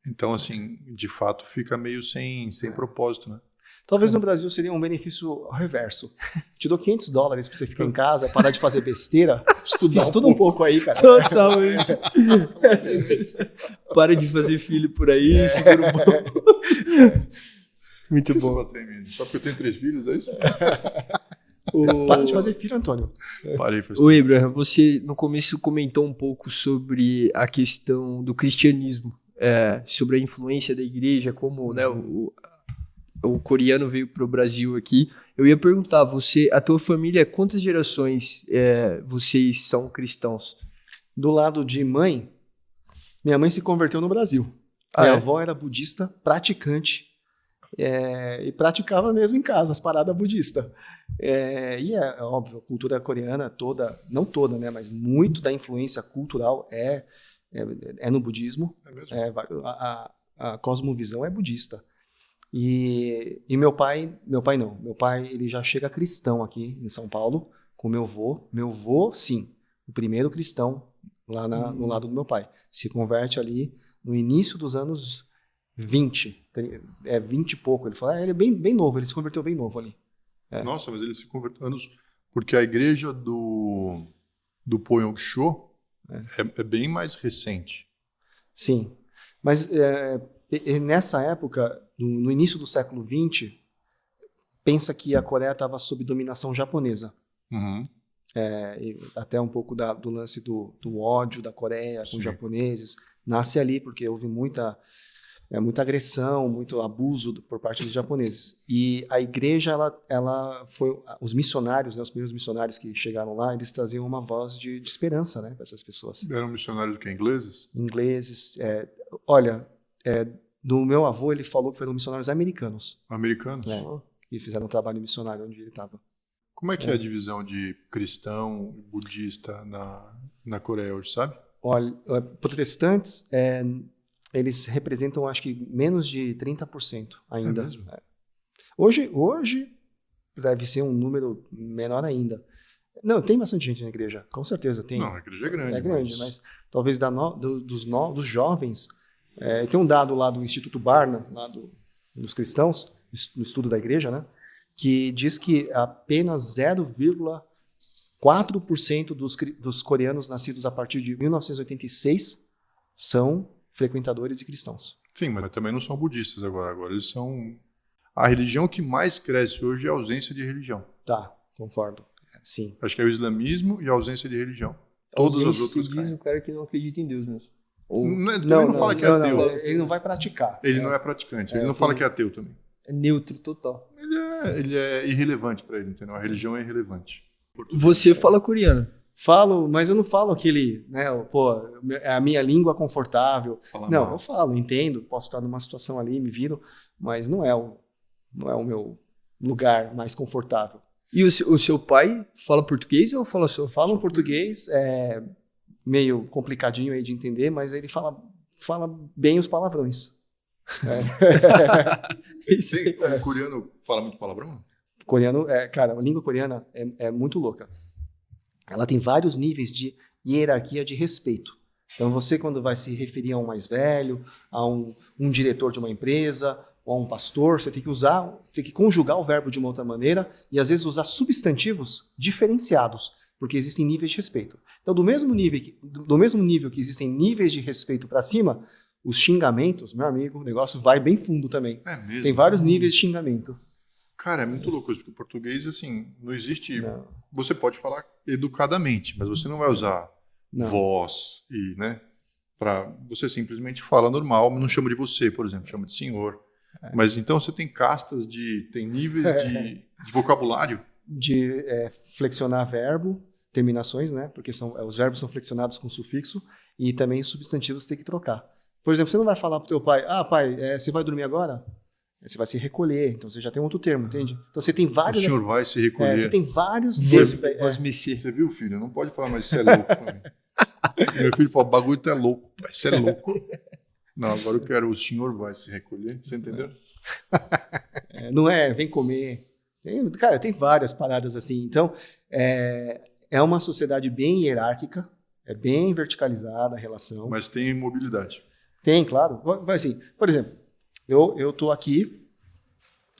então, assim, de fato, fica meio sem propósito, né? Talvez no Brasil seria um benefício reverso. Te dou $500 para você ficar em casa, parar de fazer besteira, estuda um pouco aí, cara. Totalmente. Para de fazer filho por aí, segura um pouco. Muito bom. Só porque eu tenho 3 filhos, é isso? Para de fazer filho, Antônio. Parei, faz tempo. Abraham, você no começo comentou um pouco sobre a questão do cristianismo, sobre a influência da igreja, como, né, o coreano veio pro Brasil aqui. Eu ia perguntar, a tua família, quantas gerações vocês são cristãos? Do lado de mãe, minha mãe se converteu no Brasil. Minha avó era budista, praticante, e praticava mesmo em casa as paradas budistas. E é óbvio, a cultura coreana toda, não toda, né, mas muito da influência cultural é no budismo. É mesmo? A cosmovisão é budista. E meu pai não. Meu pai, ele já chega cristão aqui em São Paulo com meu avô. Meu avô, sim, o primeiro cristão lá no lado do meu pai. Se converte ali no início dos anos 20. 20 e pouco. Ele fala, ele é bem novo, ele se converteu bem novo ali. Nossa, mas ele se converteu anos... Porque a igreja do Pyeongcho é bem mais recente. Sim, mas nessa época, no início do século XX, pensa que a Coreia estava sob dominação japonesa. Uhum. E até um pouco do lance do ódio da Coreia com Sim. os japoneses. Nasce ali, porque houve muita agressão, muito abuso por parte dos japoneses. E a igreja, ela foi... Os missionários, né, os primeiros missionários que chegaram lá, eles traziam uma voz de esperança, né, para essas pessoas. Eram missionários do que? Ingleses? Ingleses. Olha, do meu avô, ele falou que foram missionários americanos. Americanos? Né, que fizeram um trabalho missionário onde ele estava. Como é que é a divisão de cristão e budista na Coreia hoje, sabe? Olha, protestantes, eles representam, acho que, menos de 30% ainda. É mesmo? Hoje deve ser um número menor ainda. Não, tem bastante gente na igreja, com certeza tem. Não, a igreja é grande. É grande, mas talvez dos jovens... tem um dado lá do Instituto Barna, lá dos cristãos, no estudo da igreja, né, que diz que apenas 0,4% dos coreanos nascidos a partir de 1986 são frequentadores e cristãos. Sim, mas também não são budistas agora. Agora eles são... A religião que mais cresce hoje é a ausência de religião. Tá, concordo. Sim. Acho que é o islamismo e a ausência de religião. Todas as outras diz caem. o cara que não acredita em Deus mesmo. Também não fala que é ateu. Ele não vai praticar. Ele não é praticante. Ele não fala que é ateu também. É neutro total. Ele é irrelevante para ele, entendeu? A religião é irrelevante. Você fala coreano. Falo, mas eu não falo aquele, né, é a minha língua confortável. Fala não, mal. eu falo, entendo, posso estar numa situação ali, me viro, mas não é o meu lugar mais confortável. E o seu pai fala português ou fala só? Fala um português meio complicadinho aí de entender, mas ele fala bem os palavrões. Sim, o coreano fala muito palavrão? Coreano, cara, a língua coreana é muito louca. Ela tem vários níveis de hierarquia de respeito. Então você, quando vai se referir a um mais velho, a um diretor de uma empresa, ou a um pastor, você tem que conjugar o verbo de uma outra maneira e às vezes usar substantivos diferenciados, porque existem níveis de respeito. Então, do mesmo nível que existem níveis de respeito para cima, os xingamentos, meu amigo, o negócio vai bem fundo também. É mesmo? Tem vários níveis de xingamento. Cara, é muito louco isso, porque o português, assim, não existe... Não. Você pode falar educadamente, mas você não vai usar voz e, né? Você simplesmente fala normal, não chama de você, por exemplo, chama de senhor. Mas então você tem castas tem níveis de vocabulário? De flexionar verbo, terminações, né? Porque os verbos são flexionados com sufixo e também substantivos você tem que trocar. Por exemplo, você não vai falar pro teu pai, pai, você vai dormir agora? Você vai se recolher, então você já tem outro termo, entende? Então você tem vários... O senhor vai se recolher. Você tem vários desses aí. Você viu, filho? Não pode falar mais, você é louco. Meu filho fala, bagulho tá louco, pai, você é louco. Não, agora eu quero o senhor vai se recolher, você entendeu? Não vem comer. Cara, tem várias paradas assim. Então, é uma sociedade bem hierárquica, é bem verticalizada a relação. Mas tem mobilidade. Tem, claro. Mas assim, por exemplo, eu tô aqui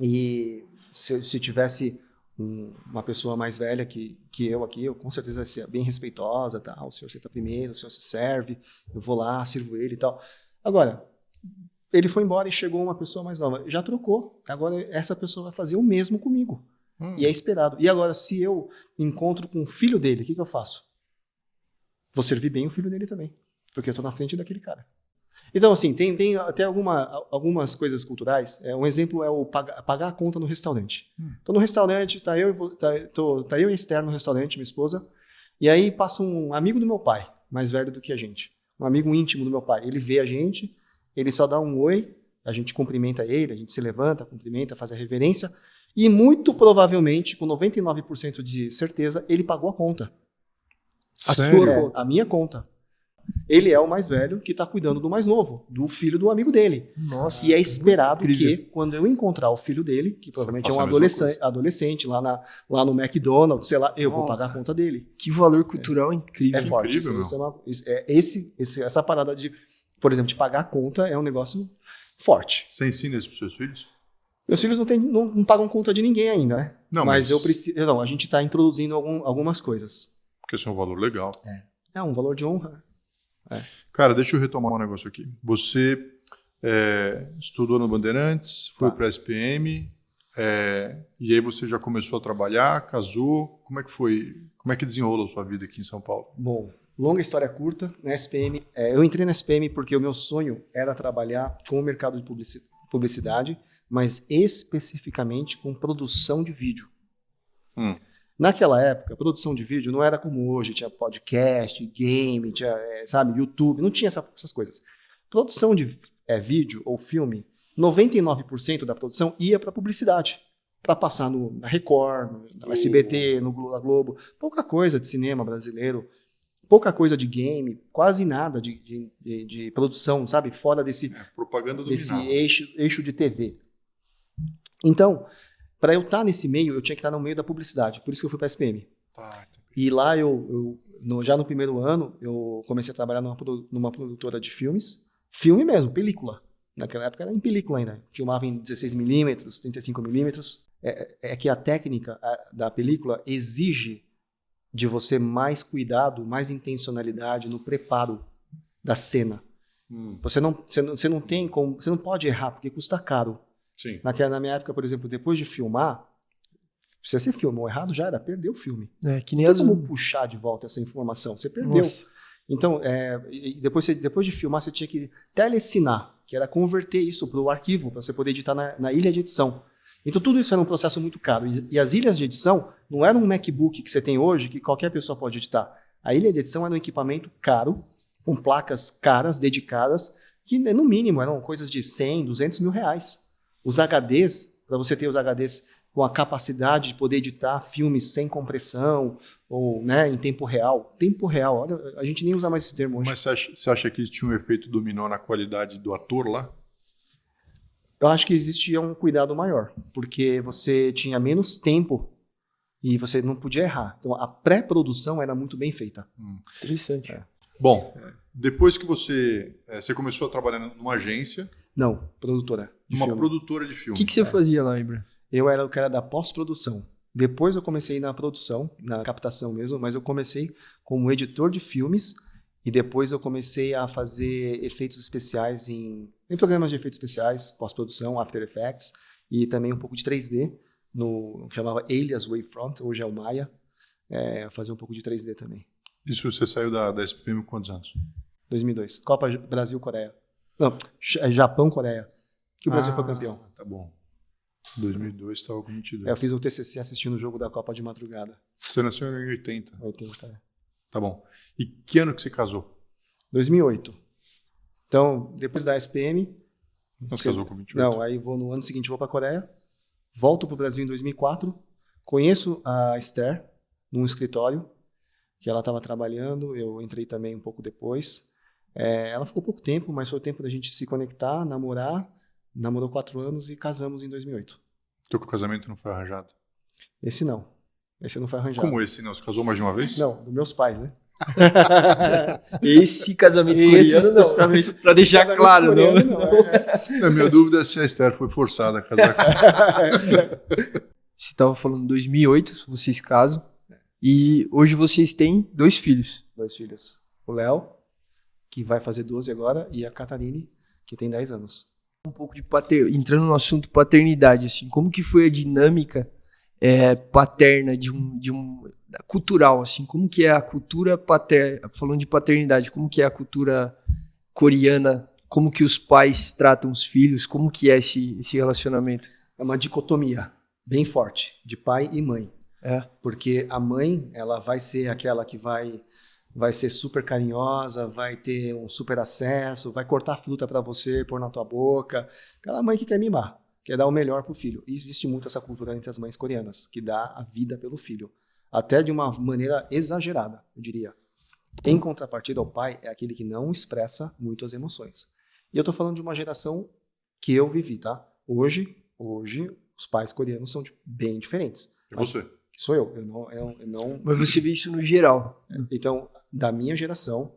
e se tivesse uma pessoa mais velha que eu aqui, eu com certeza ia ser bem respeitosa, tal. O senhor senta primeiro, o senhor se serve, eu vou lá, sirvo ele e tal. Agora, ele foi embora e chegou uma pessoa mais nova. Já trocou. Agora essa pessoa vai fazer o mesmo comigo. E é esperado. E agora, se eu encontro com o filho dele, o que eu faço? Vou servir bem o filho dele também. Porque eu estou na frente daquele cara. Então, assim, tem até algumas coisas culturais. Um exemplo é o pagar a conta no restaurante. Tô no restaurante, tá eu e a Esther no restaurante, minha esposa, e aí passa um amigo do meu pai, mais velho do que a gente. Um amigo íntimo do meu pai. Ele vê a gente, ele só dá um oi, a gente cumprimenta ele, a gente se levanta, cumprimenta, faz a reverência, e muito provavelmente, com 99% de certeza, ele pagou a conta. A minha conta. Ele é o mais velho que está cuidando do mais novo, do filho do amigo dele. Nossa, e é esperado incrível. que, quando eu encontrar o filho dele, que provavelmente é um adolescente lá no McDonald's, sei lá, eu vou pagar a conta dele. Que valor cultural incrível. É forte. Essa parada de, por exemplo, de pagar a conta é um negócio forte. Você ensina isso para os seus filhos? Meus filhos não pagam conta de ninguém ainda, né? Não, mas eu preciso. Não, a gente está introduzindo algumas coisas. Porque isso é um valor legal. É um valor de honra. Cara, deixa eu retomar um negócio aqui. Você estudou no Bandeirantes, foi para a SPM, e aí você já começou a trabalhar, casou. Como é que foi? Como é que desenrolou a sua vida aqui em São Paulo? Bom, longa história curta. Na SPM, eu entrei na SPM porque o meu sonho era trabalhar com o mercado de publicidade, mas especificamente com produção de vídeo. Naquela época, produção de vídeo não era como hoje, tinha podcast, game, tinha, YouTube, não tinha essas coisas. Produção de vídeo ou filme, 99% da produção ia para publicidade, para passar na Record, no SBT, na Globo. Pouca coisa de cinema brasileiro, pouca coisa de game, quase nada de produção, sabe? Fora desse eixo de TV. Então, para eu estar nesse meio, eu tinha que estar no meio da publicidade. Por isso que eu fui para a SPM. E lá, já no primeiro ano, eu comecei a trabalhar numa produtora de filmes. Filme mesmo, película. Naquela época era em película ainda. Filmava em 16mm, 35mm. É que a técnica da película exige de você mais cuidado, mais intencionalidade no preparo da cena. Você não tem como, você não pode errar, porque custa caro. Sim. Na minha época, por exemplo, depois de filmar, se você filmou errado, já era, perdeu o filme. Que nem não tem como puxar de volta essa informação, você perdeu. Nossa. Então, depois de filmar, você tinha que telecinar, que era converter isso para o arquivo, para você poder editar na ilha de edição. Então, tudo isso era um processo muito caro. E as ilhas de edição não eram um MacBook que você tem hoje, que qualquer pessoa pode editar. A ilha de edição era um equipamento caro, com placas caras, dedicadas, que no mínimo eram coisas de 100, 200 mil reais. Os HDs, para você ter os HDs com a capacidade de poder editar filmes sem compressão, ou em tempo real. Tempo real, olha, a gente nem usa mais esse termo hoje. Mas você acha que isso tinha um efeito dominó na qualidade do ator lá? Eu acho que existia um cuidado maior, porque você tinha menos tempo e você não podia errar. Então, a pré-produção era muito bem feita. Interessante. Bom, depois que você começou a trabalhar numa agência... Não, produtora de filme. Uma produtora de filme. O que você fazia lá, Ibra? Eu era o cara da pós-produção. Depois eu comecei na produção, na captação mesmo, mas eu comecei como editor de filmes e depois eu comecei a fazer efeitos especiais em programas de efeitos especiais, pós-produção, After Effects e também um pouco de 3D, que chamava Alias Wavefront, hoje é o Maya, fazer um pouco de 3D também. Isso você saiu da SPM com quantos anos? 2002. Copa Brasil-Coreia. Não, Japão-Coreia. Que o Brasil foi campeão. Tá bom. 2002 estava com 22. Eu fiz o TCC assistindo o jogo da Copa de madrugada. Você nasceu em 80? 80, Tá bom. E que ano que você casou? 2008. Então, depois da SPM... Você casou com 28? Não, aí no ano seguinte vou para a Coreia, volto para o Brasil em 2004, conheço a Esther num escritório que ela estava trabalhando, eu entrei também um pouco depois. Ela ficou pouco tempo, mas foi o tempo da gente se conectar, namorar. Namorou 4 anos e casamos em 2008. Teu casamento não foi arranjado? Esse não foi arranjado. Como esse não? Você casou mais de uma vez? Não, dos meus pais, né? Esse casamento coreano não, pra deixar claro, não. A minha dúvida é se a Esther foi forçada a casar com Você estava falando 2008, vocês casam, e hoje vocês têm 2 filhos. 2 filhos. O Léo, que vai fazer 12 agora, e a Catarine, que tem 10 anos. Um pouco de entrando no assunto paternidade, assim, como que foi a dinâmica paterna cultural, assim, como que é a cultura paterna, falando de paternidade, como que é a cultura coreana como que os pais tratam os filhos, como que é esse relacionamento? É uma dicotomia bem forte de pai e mãe. Porque a mãe, ela vai ser aquela que vai ser super carinhosa, vai ter um super acesso, vai cortar fruta para você, pôr na tua boca. Aquela mãe que quer mimar, quer dar o melhor pro filho. E existe muito essa cultura entre as mães coreanas, que dá a vida pelo filho. Até de uma maneira exagerada, eu diria. Em contrapartida, o pai é aquele que não expressa muito as emoções. E eu tô falando de uma geração que eu vivi, tá? Hoje os pais coreanos são bem diferentes. E você? Que sou eu. Eu não... Mas você vê isso no geral. Então, da minha geração,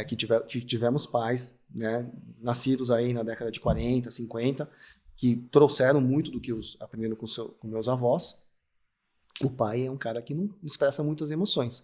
que tivemos pais, né, nascidos aí na década de 40, 50, que trouxeram muito do que aprenderam com meus avós. O pai é um cara que não expressa muitas emoções.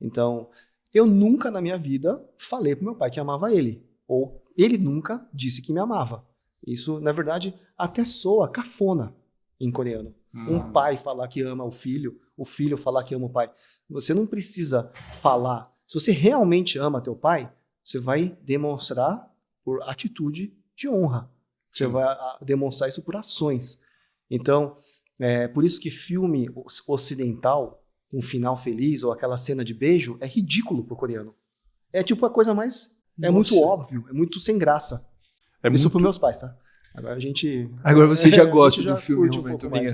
Então, eu nunca na minha vida falei pro meu pai que amava ele. Ou ele nunca disse que me amava. Isso, na verdade, até soa cafona em coreano. Um pai falar que ama o filho falar que ama o pai. Você não precisa falar. Se você realmente ama teu pai, você vai demonstrar por atitude de honra. Você vai demonstrar isso por ações. Então, por isso que filme ocidental, com final feliz, ou aquela cena de beijo, é ridículo pro coreano. É tipo a coisa mais... É muito óbvio, é muito sem graça. Isso pros meus pais, tá? Agora você já gosta do filme, muito mais.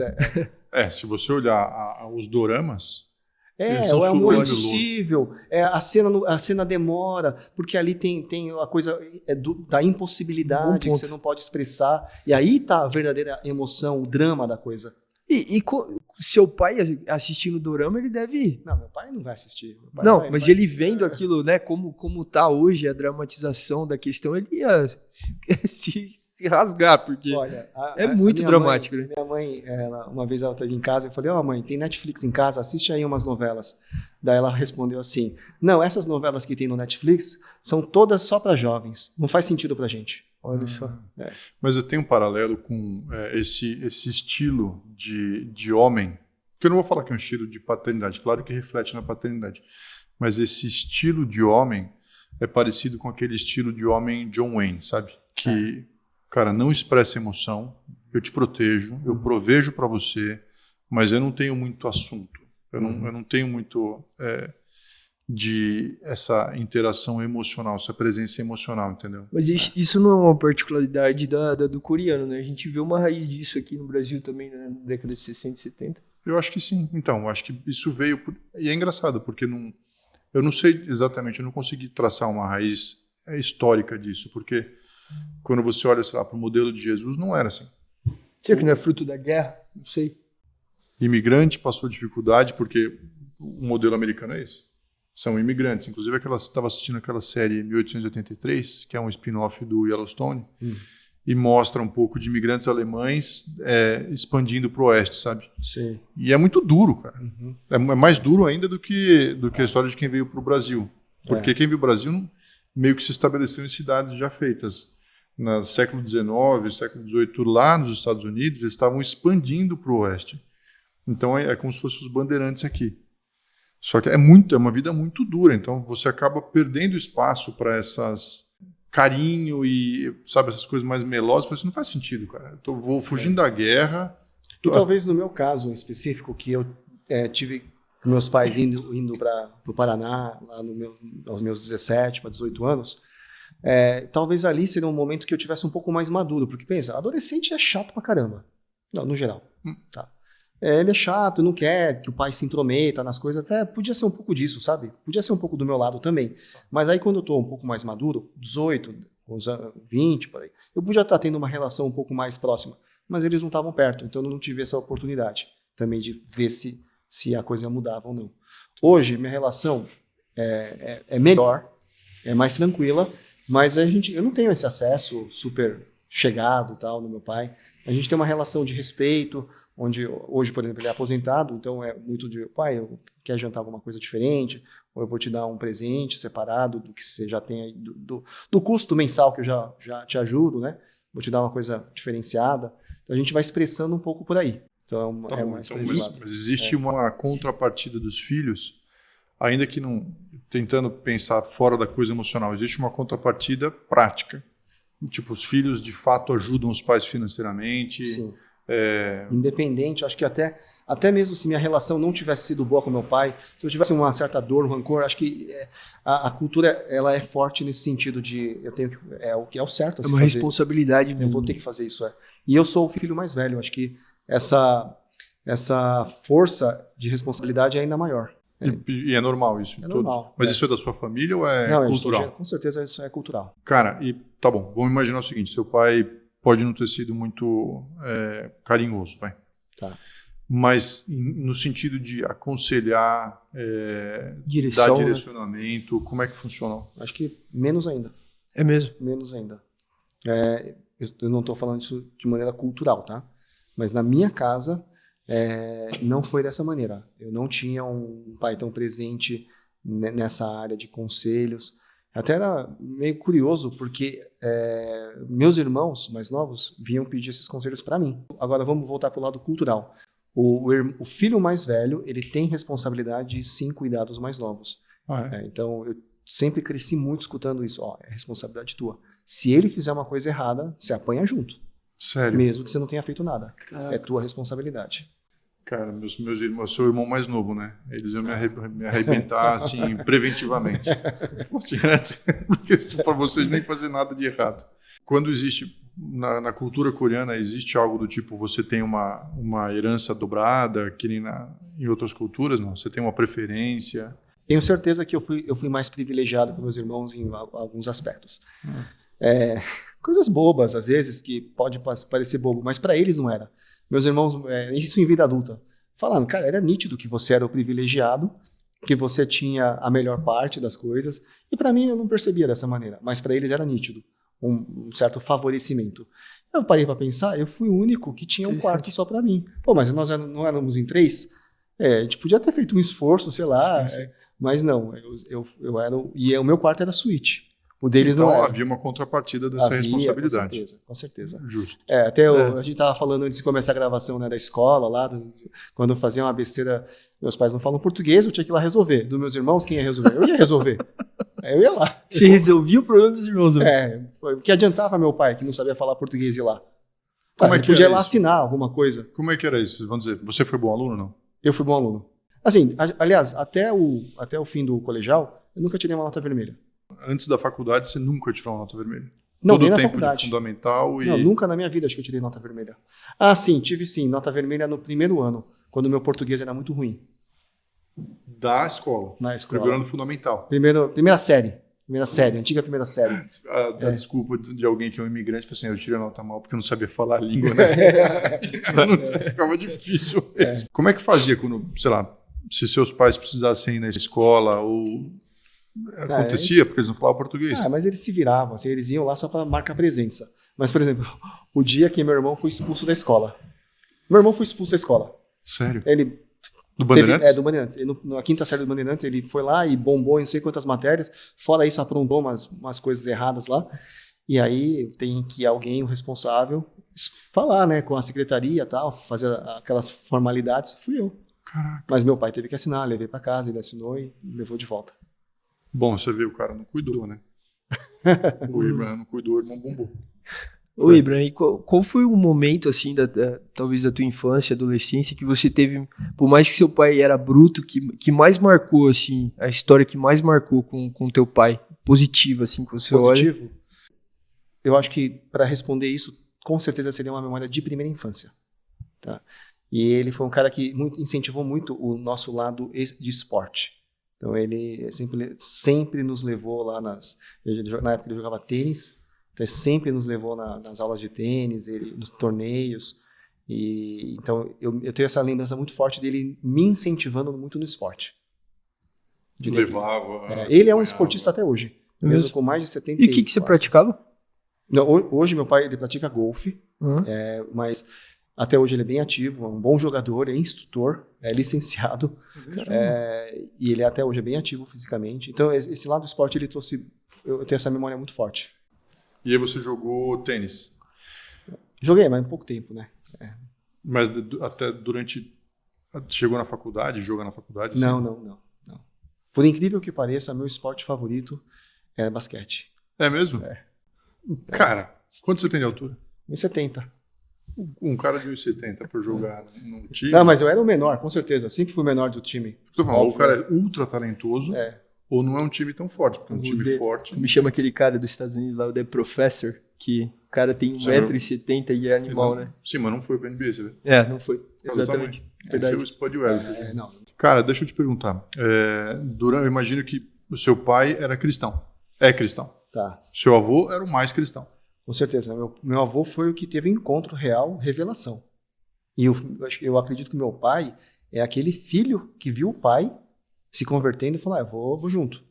Se você olhar os doramas, o amor impossível, a cena demora, porque ali tem a coisa da impossibilidade que você não pode expressar, e aí tá a verdadeira emoção, o drama da coisa. E seu pai assistindo o dorama, ele deve ir. Não, meu pai não vai assistir. Mas ele vendo aquilo, né, como tá hoje a dramatização da questão, ele ia se rasgar, porque muito dramático. Minha mãe, uma vez ela esteve em casa, eu falei, mãe, tem Netflix em casa, assiste aí umas novelas. Daí ela respondeu assim, não, essas novelas que tem no Netflix são todas só para jovens, não faz sentido pra gente. Olha só. Mas eu tenho um paralelo com esse estilo de homem, que eu não vou falar que é um estilo de paternidade, claro que reflete na paternidade, mas esse estilo de homem é parecido com aquele estilo de homem John Wayne, sabe? Que, cara, não expressa emoção, eu te protejo, eu provejo para você, mas eu não tenho muito assunto, eu não tenho muito... de essa interação emocional, essa presença emocional, entendeu? Mas isso não é uma particularidade do coreano, né? A gente vê uma raiz disso aqui no Brasil também, né? Na década de 60 e 70. Eu acho que sim. Então, eu acho que isso veio... E é engraçado, porque eu não sei exatamente, eu não consegui traçar uma raiz histórica disso, porque quando você olha, sei lá, para o modelo de Jesus, não era assim. Será que não é fruto da guerra? Não sei. Imigrante passou dificuldade, porque o modelo americano é esse. São imigrantes. Inclusive, estava assistindo aquela série 1883, que é um spin-off do Yellowstone, e mostra um pouco de imigrantes alemães expandindo para o oeste, sabe? Sim. E é muito duro, cara. É mais duro ainda do que a história de quem veio para o Brasil. Porque quem veio para o Brasil meio que se estabeleceu em cidades já feitas. No século XIX, século XVIII, lá nos Estados Unidos, eles estavam expandindo para o oeste. Então, é como se fossem os bandeirantes aqui. Só que é uma vida muito dura, então você acaba perdendo espaço para essas carinho e, sabe, essas coisas mais melosas. Isso não faz sentido, cara. Eu vou fugindo da guerra. E talvez no meu caso específico, que eu tive com meus pais indo para o Paraná, lá aos meus 17 para 18 anos, talvez ali seria um momento que eu tivesse um pouco mais maduro, porque pensa, adolescente é chato pra caramba. Não, no geral. Tá. Ele é chato, não quer que o pai se intrometa nas coisas, até podia ser um pouco disso, sabe? Podia ser um pouco do meu lado também. Mas aí quando eu tô um pouco mais maduro, 18, 20, por aí, eu podia estar tendo uma relação um pouco mais próxima, mas eles não estavam perto, então eu não tive essa oportunidade também de ver se a coisa mudava ou não. Hoje, minha relação é melhor, é mais tranquila, mas eu não tenho esse acesso super chegado e tal no meu pai. A gente tem uma relação de respeito, onde hoje, por exemplo, ele é aposentado, então é muito de, pai, eu quer jantar alguma coisa diferente, ou eu vou te dar um presente separado do que você já tem aí, do custo mensal que eu já te ajudo, né? Vou te dar uma coisa diferenciada. Então a gente vai expressando um pouco por aí. Então mais por esse lado. Mas existe uma contrapartida dos filhos, ainda que não tentando pensar fora da coisa emocional, existe uma contrapartida prática. Tipo, os filhos de fato ajudam os pais financeiramente? Sim. Independente, acho que até mesmo se minha relação não tivesse sido boa com meu pai, se eu tivesse uma certa dor, um rancor, acho que a cultura ela é forte nesse sentido de eu tenho que, o que é o certo a se fazer. É uma responsabilidade mesmo. Eu vou ter que fazer isso. E eu sou o filho mais velho, acho que essa força de responsabilidade é ainda maior. E é normal isso? É normal. Mas isso é da sua família ou é não, cultural? Com certeza isso é cultural. Cara, e tá bom, vamos imaginar o seguinte, seu pai pode não ter sido muito carinhoso, vai. Tá. Mas no sentido de aconselhar, Direção, dar direcionamento, como é que funciona? Acho que menos ainda. É mesmo? Menos ainda. Eu não estou falando isso de maneira cultural, tá? Mas na minha casa, não foi dessa maneira. Eu não tinha um pai tão presente nessa área de conselhos. Até era meio curioso, porque meus irmãos mais novos vinham pedir esses conselhos para mim. Agora vamos voltar para o lado cultural. O filho mais velho, ele tem responsabilidade de sim cuidar dos mais novos. Então, eu sempre cresci muito escutando isso. É responsabilidade tua. Se ele fizer uma coisa errada, você apanha junto. Sério? Mesmo que você não tenha feito nada. É tua responsabilidade. Cara, meus irmãos, eu sou o irmão mais novo, né? Eles iam me arrebentar, assim, preventivamente. Porque para vocês nem fazer nada de errado. Quando existe, na cultura coreana, existe algo do tipo, você tem uma herança dobrada, que nem em outras culturas, não? Você tem uma preferência? Tenho certeza que eu fui mais privilegiado que meus irmãos em alguns aspectos. Coisas bobas, às vezes, que pode parecer bobo, mas para eles não era. Meus irmãos, isso em vida adulta, falando, cara, era nítido que você era o privilegiado, que você tinha a melhor parte das coisas, e para mim eu não percebia dessa maneira, mas para eles era nítido, um certo favorecimento. Eu parei para pensar, eu fui o único que tinha um quarto só para mim. Pô, mas nós não éramos em 3? A gente podia ter feito um esforço, sei lá, mas não, eu era, e o meu quarto era suíte. O deles então não era. Havia uma contrapartida dessa responsabilidade. Com certeza. Justo. A gente estava falando antes de começar a gravação, né, da escola, lá, quando eu fazia uma besteira, meus pais não falam português, eu tinha que ir lá resolver. Dos meus irmãos, quem ia resolver? Eu ia resolver. Eu ia lá. Você resolvia o problema dos irmãos? O que adiantava meu pai, que não sabia falar português, ir lá? Como é que podia ir lá assinar alguma coisa. Como é que era isso? Vamos dizer, você foi bom aluno ou não? Eu fui bom aluno. Assim, aliás, até o fim do colegial, eu nunca tirei uma nota vermelha. Antes da faculdade, você nunca tirou uma nota vermelha? Não, todo nem o na tempo faculdade. de fundamental e... Não, nunca na minha vida acho que eu tirei nota vermelha. Ah, sim, tive sim, nota vermelha no primeiro ano, quando o meu português era muito ruim. Da escola? Na escola. Primeiro ano fundamental? Primeira série, antiga primeira série. A desculpa de alguém que é um imigrante, foi assim, eu tirei a nota mal porque eu não sabia falar a língua, né? Ficava difícil mesmo. Como é que fazia quando, sei lá, se seus pais precisassem ir na escola ou... Acontecia, porque eles não falavam português. Mas eles se viravam, assim, eles iam lá só para marcar presença. Mas, por exemplo, o dia que meu irmão foi expulso da escola. Meu irmão foi expulso da escola. Sério? Ele do Bandeirantes? Do Bandeirantes. Na quinta série do Bandeirantes, ele foi lá e bombou em não sei quantas matérias. Fora isso, aprontou umas coisas erradas lá. E aí tem que alguém, o responsável, falar, né, com a secretaria e tal, fazer aquelas formalidades. Fui eu. Caraca. Mas meu pai teve que assinar, levei para casa, ele assinou e levou de volta. Bom, você vê, o cara não cuidou, né? O Ibrahim não cuidou, o irmão bombou. Ô, Ibrahim, qual foi o momento, assim, talvez da tua infância, adolescência, que você teve, por mais que seu pai era bruto, que mais marcou, assim, a história que mais marcou com teu pai? Positiva, assim, que você olha? Positivo? Eu acho que, para responder isso, com certeza seria uma memória de primeira infância. Tá? E ele foi um cara que incentivou muito o nosso lado de esporte. Então ele sempre nos levou lá na época ele jogava tênis, então ele sempre nos levou nas aulas de tênis, nos torneios, e então eu tenho essa lembrança muito forte dele me incentivando muito no esporte. Levava. Ele é um esportista até hoje, mesmo com mais de 70 anos. E o que você praticava? Não, hoje meu pai ele pratica golfe, mas até hoje ele é bem ativo, é um bom jogador, é instrutor, é licenciado, e ele até hoje é bem ativo fisicamente. Então, esse lado do esporte, ele trouxe... Eu tenho essa memória muito forte. E aí você jogou tênis? Joguei, mas em pouco tempo, né? Mas até durante... Chegou na faculdade, joga na faculdade? Assim? Não. Por incrível que pareça, meu esporte favorito é basquete. É mesmo? Cara, quanto você tem de altura? 1,70. Um cara de 1,70 para jogar num time. Não, mas eu era o menor, com certeza. Sempre fui o menor do time. Tô falando, ou o cara é ultra talentoso, ou não é um time tão forte. Porque um time forte. Me chama aquele cara dos Estados Unidos lá, o The Professor, que o cara tem 1,70 m e é animal, né? Sim, mas não foi pra NBA, você vê? Não foi. Exatamente. Tem que ser o Spud Webb. Cara, deixa eu te perguntar. Eu imagino que o seu pai era cristão. É cristão. Tá. Seu avô era o mais cristão. Com certeza. Meu avô foi o que teve encontro real, revelação. E eu acredito que meu pai é aquele filho que viu o pai se convertendo e falou, vou junto.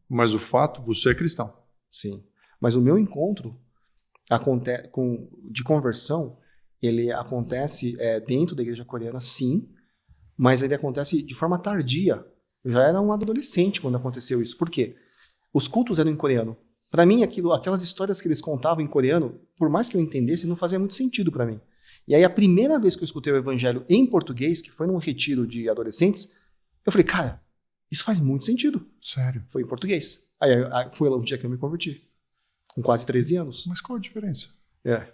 Mas o fato, você é cristão. Sim. Mas o meu encontro de conversão, ele acontece dentro da igreja coreana, sim, mas ele acontece de forma tardia. Eu já era um adolescente quando aconteceu isso. Por quê? Os cultos eram em coreano. Para mim, aquelas histórias que eles contavam em coreano, por mais que eu entendesse, não fazia muito sentido para mim. E aí, a primeira vez que eu escutei o evangelho em português, que foi num retiro de adolescentes, eu falei, cara, isso faz muito sentido. Sério? Foi em português. Aí foi o dia que eu me converti, com quase 13 anos. Mas qual a diferença?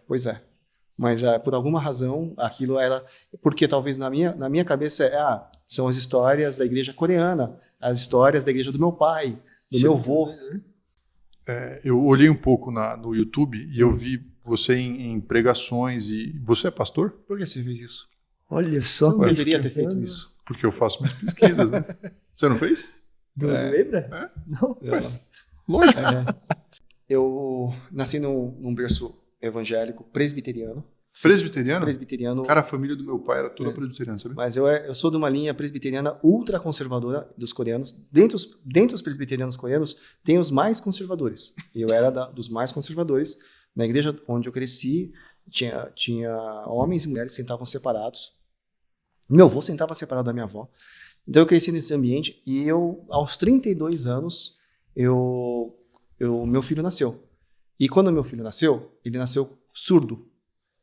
Pois é. Mas por alguma razão, aquilo era... Porque talvez na minha cabeça são as histórias da igreja coreana, as histórias da igreja do meu pai, do meu avô. Eu olhei um pouco no YouTube e eu vi você em pregações e... Você é pastor? Por que você fez isso? Olha só. Eu não deveria ter feito isso. Porque eu faço minhas pesquisas, né? Você não fez? Lembra? Não. Lógico. Eu nasci num berço evangélico presbiteriano. Presbiteriano? Presbiteriano. Cara, a família do meu pai era toda presbiteriana, sabe? Mas eu sou de uma linha presbiteriana ultra conservadora dos coreanos. Dentro os presbiterianos coreanos, tem os mais conservadores. E eu era dos mais conservadores. Na igreja onde eu cresci, tinha homens e mulheres que sentavam separados. Meu avô sentava separado da minha avó. Então eu cresci nesse ambiente e aos 32 anos, meu filho nasceu. E quando meu filho nasceu, ele nasceu surdo.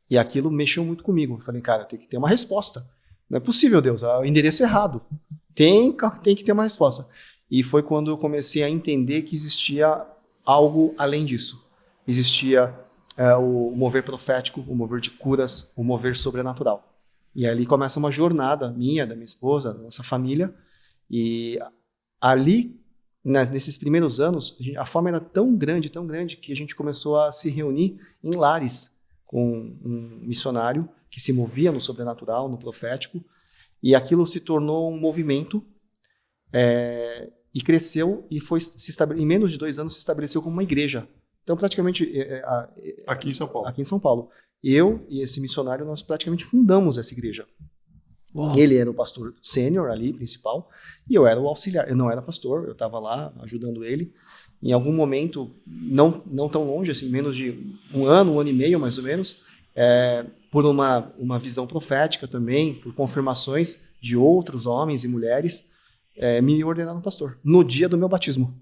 E aquilo mexeu muito comigo. Eu falei, cara, tem que ter uma resposta. Não é possível, Deus, o endereço é errado. Tem que ter uma resposta. E foi quando eu comecei a entender que existia algo além disso. Existia o mover profético, o mover de curas, o mover sobrenatural. E ali começa uma jornada minha, da minha esposa, da nossa família. E ali, nesses primeiros anos, a fome era tão grande, que a gente começou a se reunir em lares com um missionário que se movia no sobrenatural, no profético. E aquilo se tornou um movimento e cresceu e em menos de 2 anos se estabeleceu como uma igreja. Então, praticamente... aqui em São Paulo. Aqui em São Paulo. Eu e esse missionário, nós praticamente fundamos essa igreja. Uau. Ele era o pastor sênior ali, principal, e eu era o auxiliar. Eu não era pastor, eu estava lá ajudando ele. Em algum momento, não tão longe, assim, menos de um ano e meio, mais ou menos, por uma visão profética também, por confirmações de outros homens e mulheres, me ordenaram pastor, no dia do meu batismo.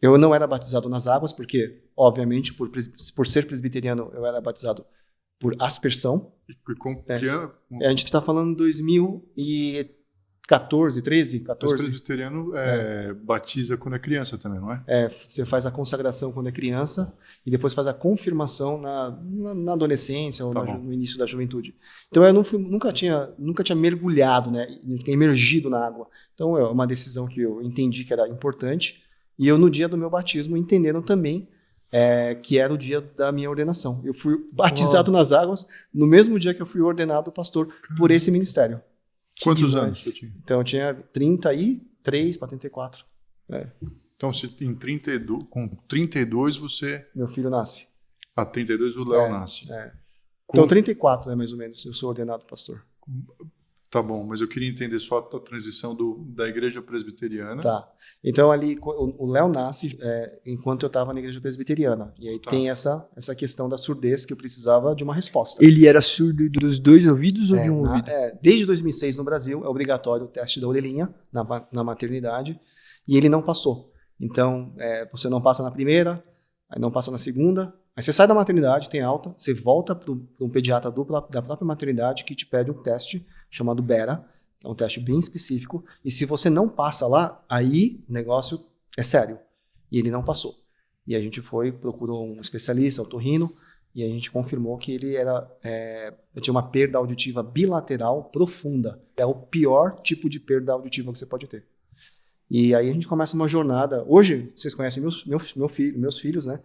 Eu não era batizado nas águas, porque, obviamente, por ser presbiteriano, eu era batizado por aspersão. A gente está falando de 2014, 13, 14. Mas presbiteriano batiza quando é criança também, não é? Você faz a consagração quando é criança e depois faz a confirmação na adolescência ou no início da juventude. Então eu nunca tinha mergulhado, né, emergido na água. Então é uma decisão que eu entendi que era importante. E eu, no dia do meu batismo, entenderam também que era o dia da minha ordenação. Eu fui batizado nas águas no mesmo dia que eu fui ordenado pastor por esse ministério. Quantos anos você tinha? Então, eu tinha 33 para 34. Então, com 32 você... Meu filho nasce. 32 o Léo nasce. Então, 34, mais ou menos, eu sou ordenado pastor. Tá bom, mas eu queria entender só a transição da igreja presbiteriana. Tá. Então, ali, o Léo nasce enquanto eu estava na igreja presbiteriana. E aí tem essa questão da surdez que eu precisava de uma resposta. Ele era surdo dos 2 ouvidos ou de um ouvido? Desde 2006 no Brasil, é obrigatório o teste da orelhinha na maternidade. E ele não passou. Então, você não passa na primeira, aí não passa na segunda. Aí você sai da maternidade, tem alta, você volta para um pediatra da própria maternidade que te pede um teste chamado BERA, que é um teste bem específico, e se você não passa lá, aí o negócio é sério. E ele não passou. E a gente procurou um especialista, otorrino, e a gente confirmou que ele tinha uma perda auditiva bilateral profunda. É o pior tipo de perda auditiva que você pode ter. E aí a gente começa uma jornada. Hoje, vocês conhecem meus filhos, né?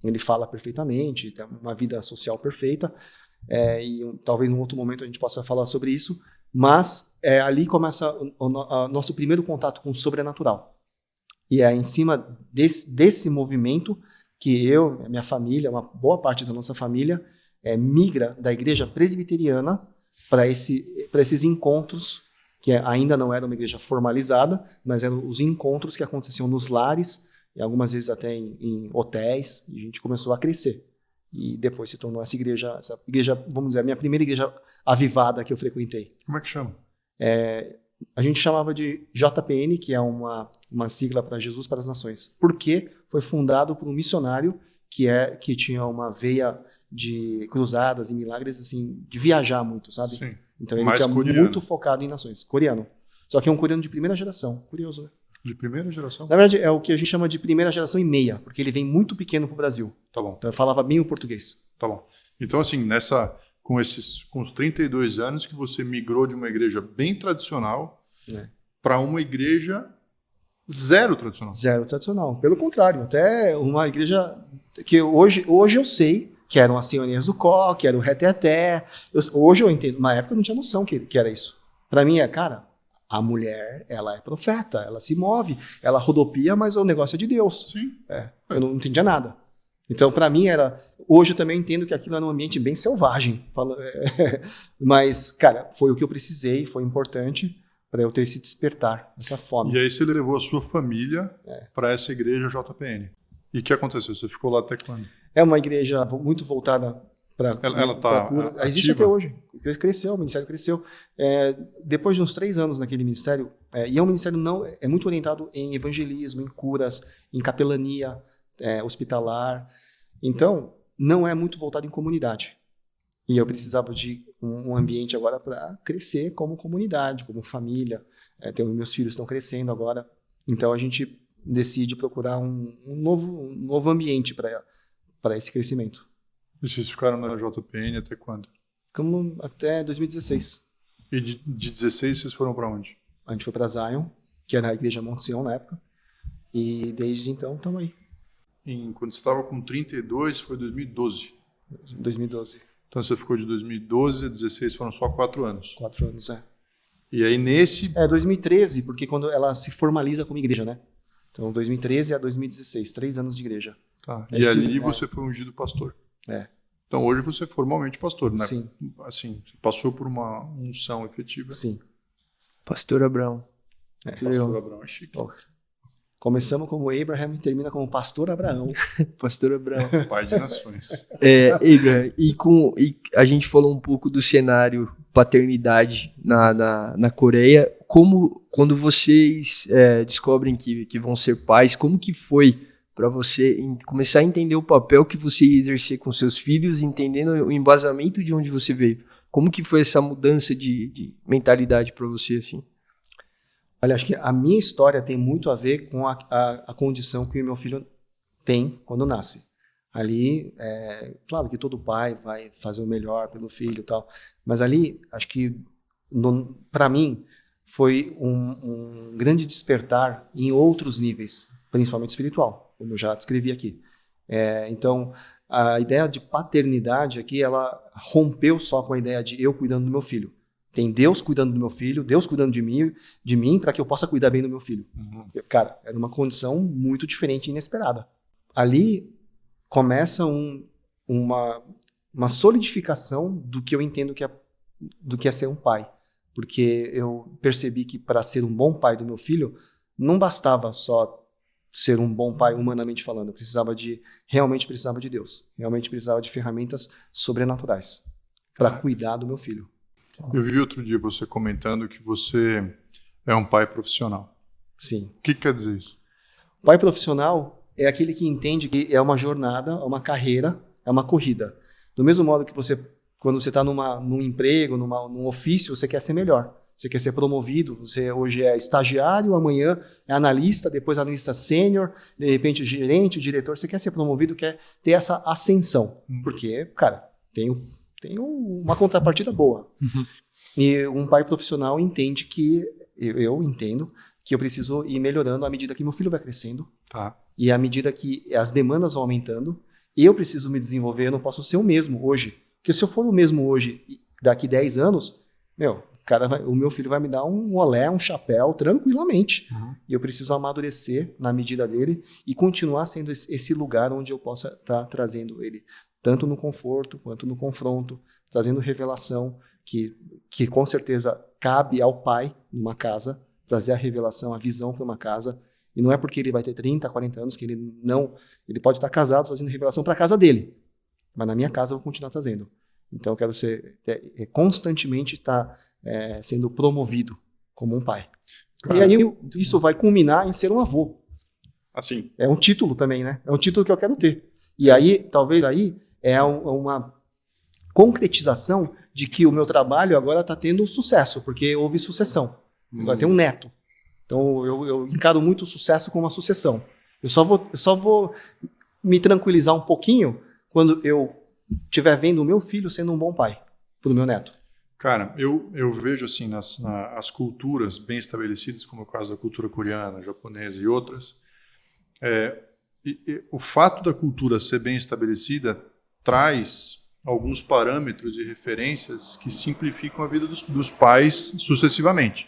Ele fala perfeitamente, tem uma vida social perfeita. Talvez num outro momento a gente possa falar sobre isso. Mas ali começa o nosso primeiro contato com o sobrenatural. E é em cima desse movimento que minha família, uma boa parte da nossa família, migra da igreja presbiteriana para esses encontros, que ainda não era uma igreja formalizada, mas eram os encontros que aconteciam nos lares, e algumas vezes até em hotéis, e a gente começou a crescer. E depois se tornou essa igreja, vamos dizer, a minha primeira igreja avivada que eu frequentei. Como é que chama? A gente chamava de JPN, que é uma sigla para Jesus para as Nações, porque foi fundado por um missionário que tinha uma veia de cruzadas e milagres, assim, de viajar muito, sabe? Sim. Então ele Mais tinha coreano. muito focado em nações. Coreano. Só que é um coreano de primeira geração. Curioso, né? De primeira geração? Na verdade, é o que a gente chama de primeira geração e meia, porque ele vem muito pequeno para o Brasil. Tá bom. Então eu falava bem o português. Tá bom. Então, assim, com os 32 anos que você migrou de uma igreja bem tradicional para uma igreja zero tradicional. Zero tradicional. Pelo contrário, até uma igreja que hoje eu sei que eram as senhorias do có, que era o reteté. Hoje eu entendo. Na época eu não tinha noção que era isso. Para mim cara, a mulher, ela é profeta, ela se move, ela rodopia, mas o negócio é de Deus. Sim. Eu não entendia nada. Então, para mim, hoje eu também entendo que aquilo era um ambiente bem selvagem. Mas, cara, foi o que eu precisei, foi importante para eu ter esse despertar, essa fome. E aí você levou a sua família para essa igreja JPN. E o que aconteceu? Você ficou lá até quando? É uma igreja muito voltada para ela tá cura. ativa? Existe até hoje. Cresceu, o ministério cresceu. Depois de uns 3 anos naquele ministério, e é um ministério muito orientado em evangelismo, em curas, em capelania, hospitalar. Então, não é muito voltado em comunidade. E eu precisava de um ambiente agora para crescer como comunidade, como família. Meus filhos estão crescendo agora. Então, a gente decide procurar um novo ambiente para esse crescimento. E vocês ficaram na JPN até quando? Ficamos até 2016. E de 16 vocês foram para onde? A gente foi para Zion, que era a igreja Monte Sião na época. E desde então estamos aí. Quando você estava com 32, foi 2012. 2012. Então você ficou de 2012 a 16, foram só 4 anos. 4 anos, E aí nesse... 2013, porque quando ela se formaliza como igreja, né? Então 2013 a 2016, 3 anos de igreja. Tá. E ali você foi ungido pastor. Então hoje você é formalmente pastor, né? Sim. Assim, você passou por uma unção efetiva. Sim. Pastor Abraão. Pastor Abraão é chique. Começamos como Abraham e termina como Pastor Abraão. Pastor Abraão. Pai de nações. Abraham, e a gente falou um pouco do cenário paternidade na Coreia. Quando vocês descobrem que vão ser pais, como que foi para você começar a entender o papel que você ia exercer com seus filhos, entendendo o embasamento de onde você veio? Como que foi essa mudança de mentalidade para você, assim? Olha, acho que a minha história tem muito a ver com a condição que o meu filho tem quando nasce. Ali, claro que todo pai vai fazer o melhor pelo filho e tal, mas ali, acho que, para mim, foi um grande despertar em outros níveis, principalmente espiritual, como eu já descrevi aqui. Então, a ideia de paternidade aqui, ela rompeu só com a ideia de eu cuidando do meu filho. Tem Deus cuidando do meu filho, Deus cuidando de mim para que eu possa cuidar bem do meu filho. Uhum. Cara, era uma condição muito diferente e inesperada. Ali começa uma solidificação do que eu entendo do que é ser um pai. Porque eu percebi que para ser um bom pai do meu filho, não bastava só ser um bom pai humanamente falando. Eu realmente precisava de Deus. Realmente precisava de ferramentas sobrenaturais para cuidar do meu filho. Eu vi outro dia você comentando que você é um pai profissional. Sim. O que quer dizer isso? Pai profissional é aquele que entende que é uma jornada, é uma carreira, é uma corrida. Do mesmo modo que quando você está num emprego, num ofício, você quer ser melhor. Você quer ser promovido, você hoje é estagiário, amanhã é analista, depois analista sênior, de repente gerente, diretor, você quer ser promovido, quer ter essa ascensão, porque, cara, tem uma contrapartida boa. E um pai profissional entende que, eu entendo, que eu preciso ir melhorando à medida que meu filho vai crescendo, e à medida que as demandas vão aumentando, eu preciso me desenvolver, eu não posso ser o mesmo hoje. Porque se eu for o mesmo hoje, daqui 10 anos, o meu filho vai me dar um olé, um chapéu, tranquilamente. E eu preciso amadurecer na medida dele e continuar sendo esse lugar onde eu possa estar trazendo ele, tanto no conforto quanto no confronto, trazendo revelação, que com certeza cabe ao pai numa casa, trazer a revelação, a visão para uma casa. E não é porque ele vai ter 30, 40 anos que ele pode estar casado trazendo revelação para a casa dele. Mas na minha casa eu vou continuar trazendo. Então eu quero constantemente estar sendo promovido como um pai. Claro. E aí isso vai culminar em ser um avô. Assim. É um título também, né? É um título que eu quero ter. E aí, talvez aí, é uma concretização de que o meu trabalho agora está tendo sucesso, porque houve sucessão. Agora tem um neto. Então eu encaro muito o sucesso como uma sucessão. Eu só vou me tranquilizar um pouquinho quando eu estiver vendo o meu filho sendo um bom pai para o meu neto. Cara, eu vejo assim as culturas bem estabelecidas, como é o caso da cultura coreana, japonesa e outras, o fato da cultura ser bem estabelecida traz alguns parâmetros e referências que simplificam a vida dos pais sucessivamente.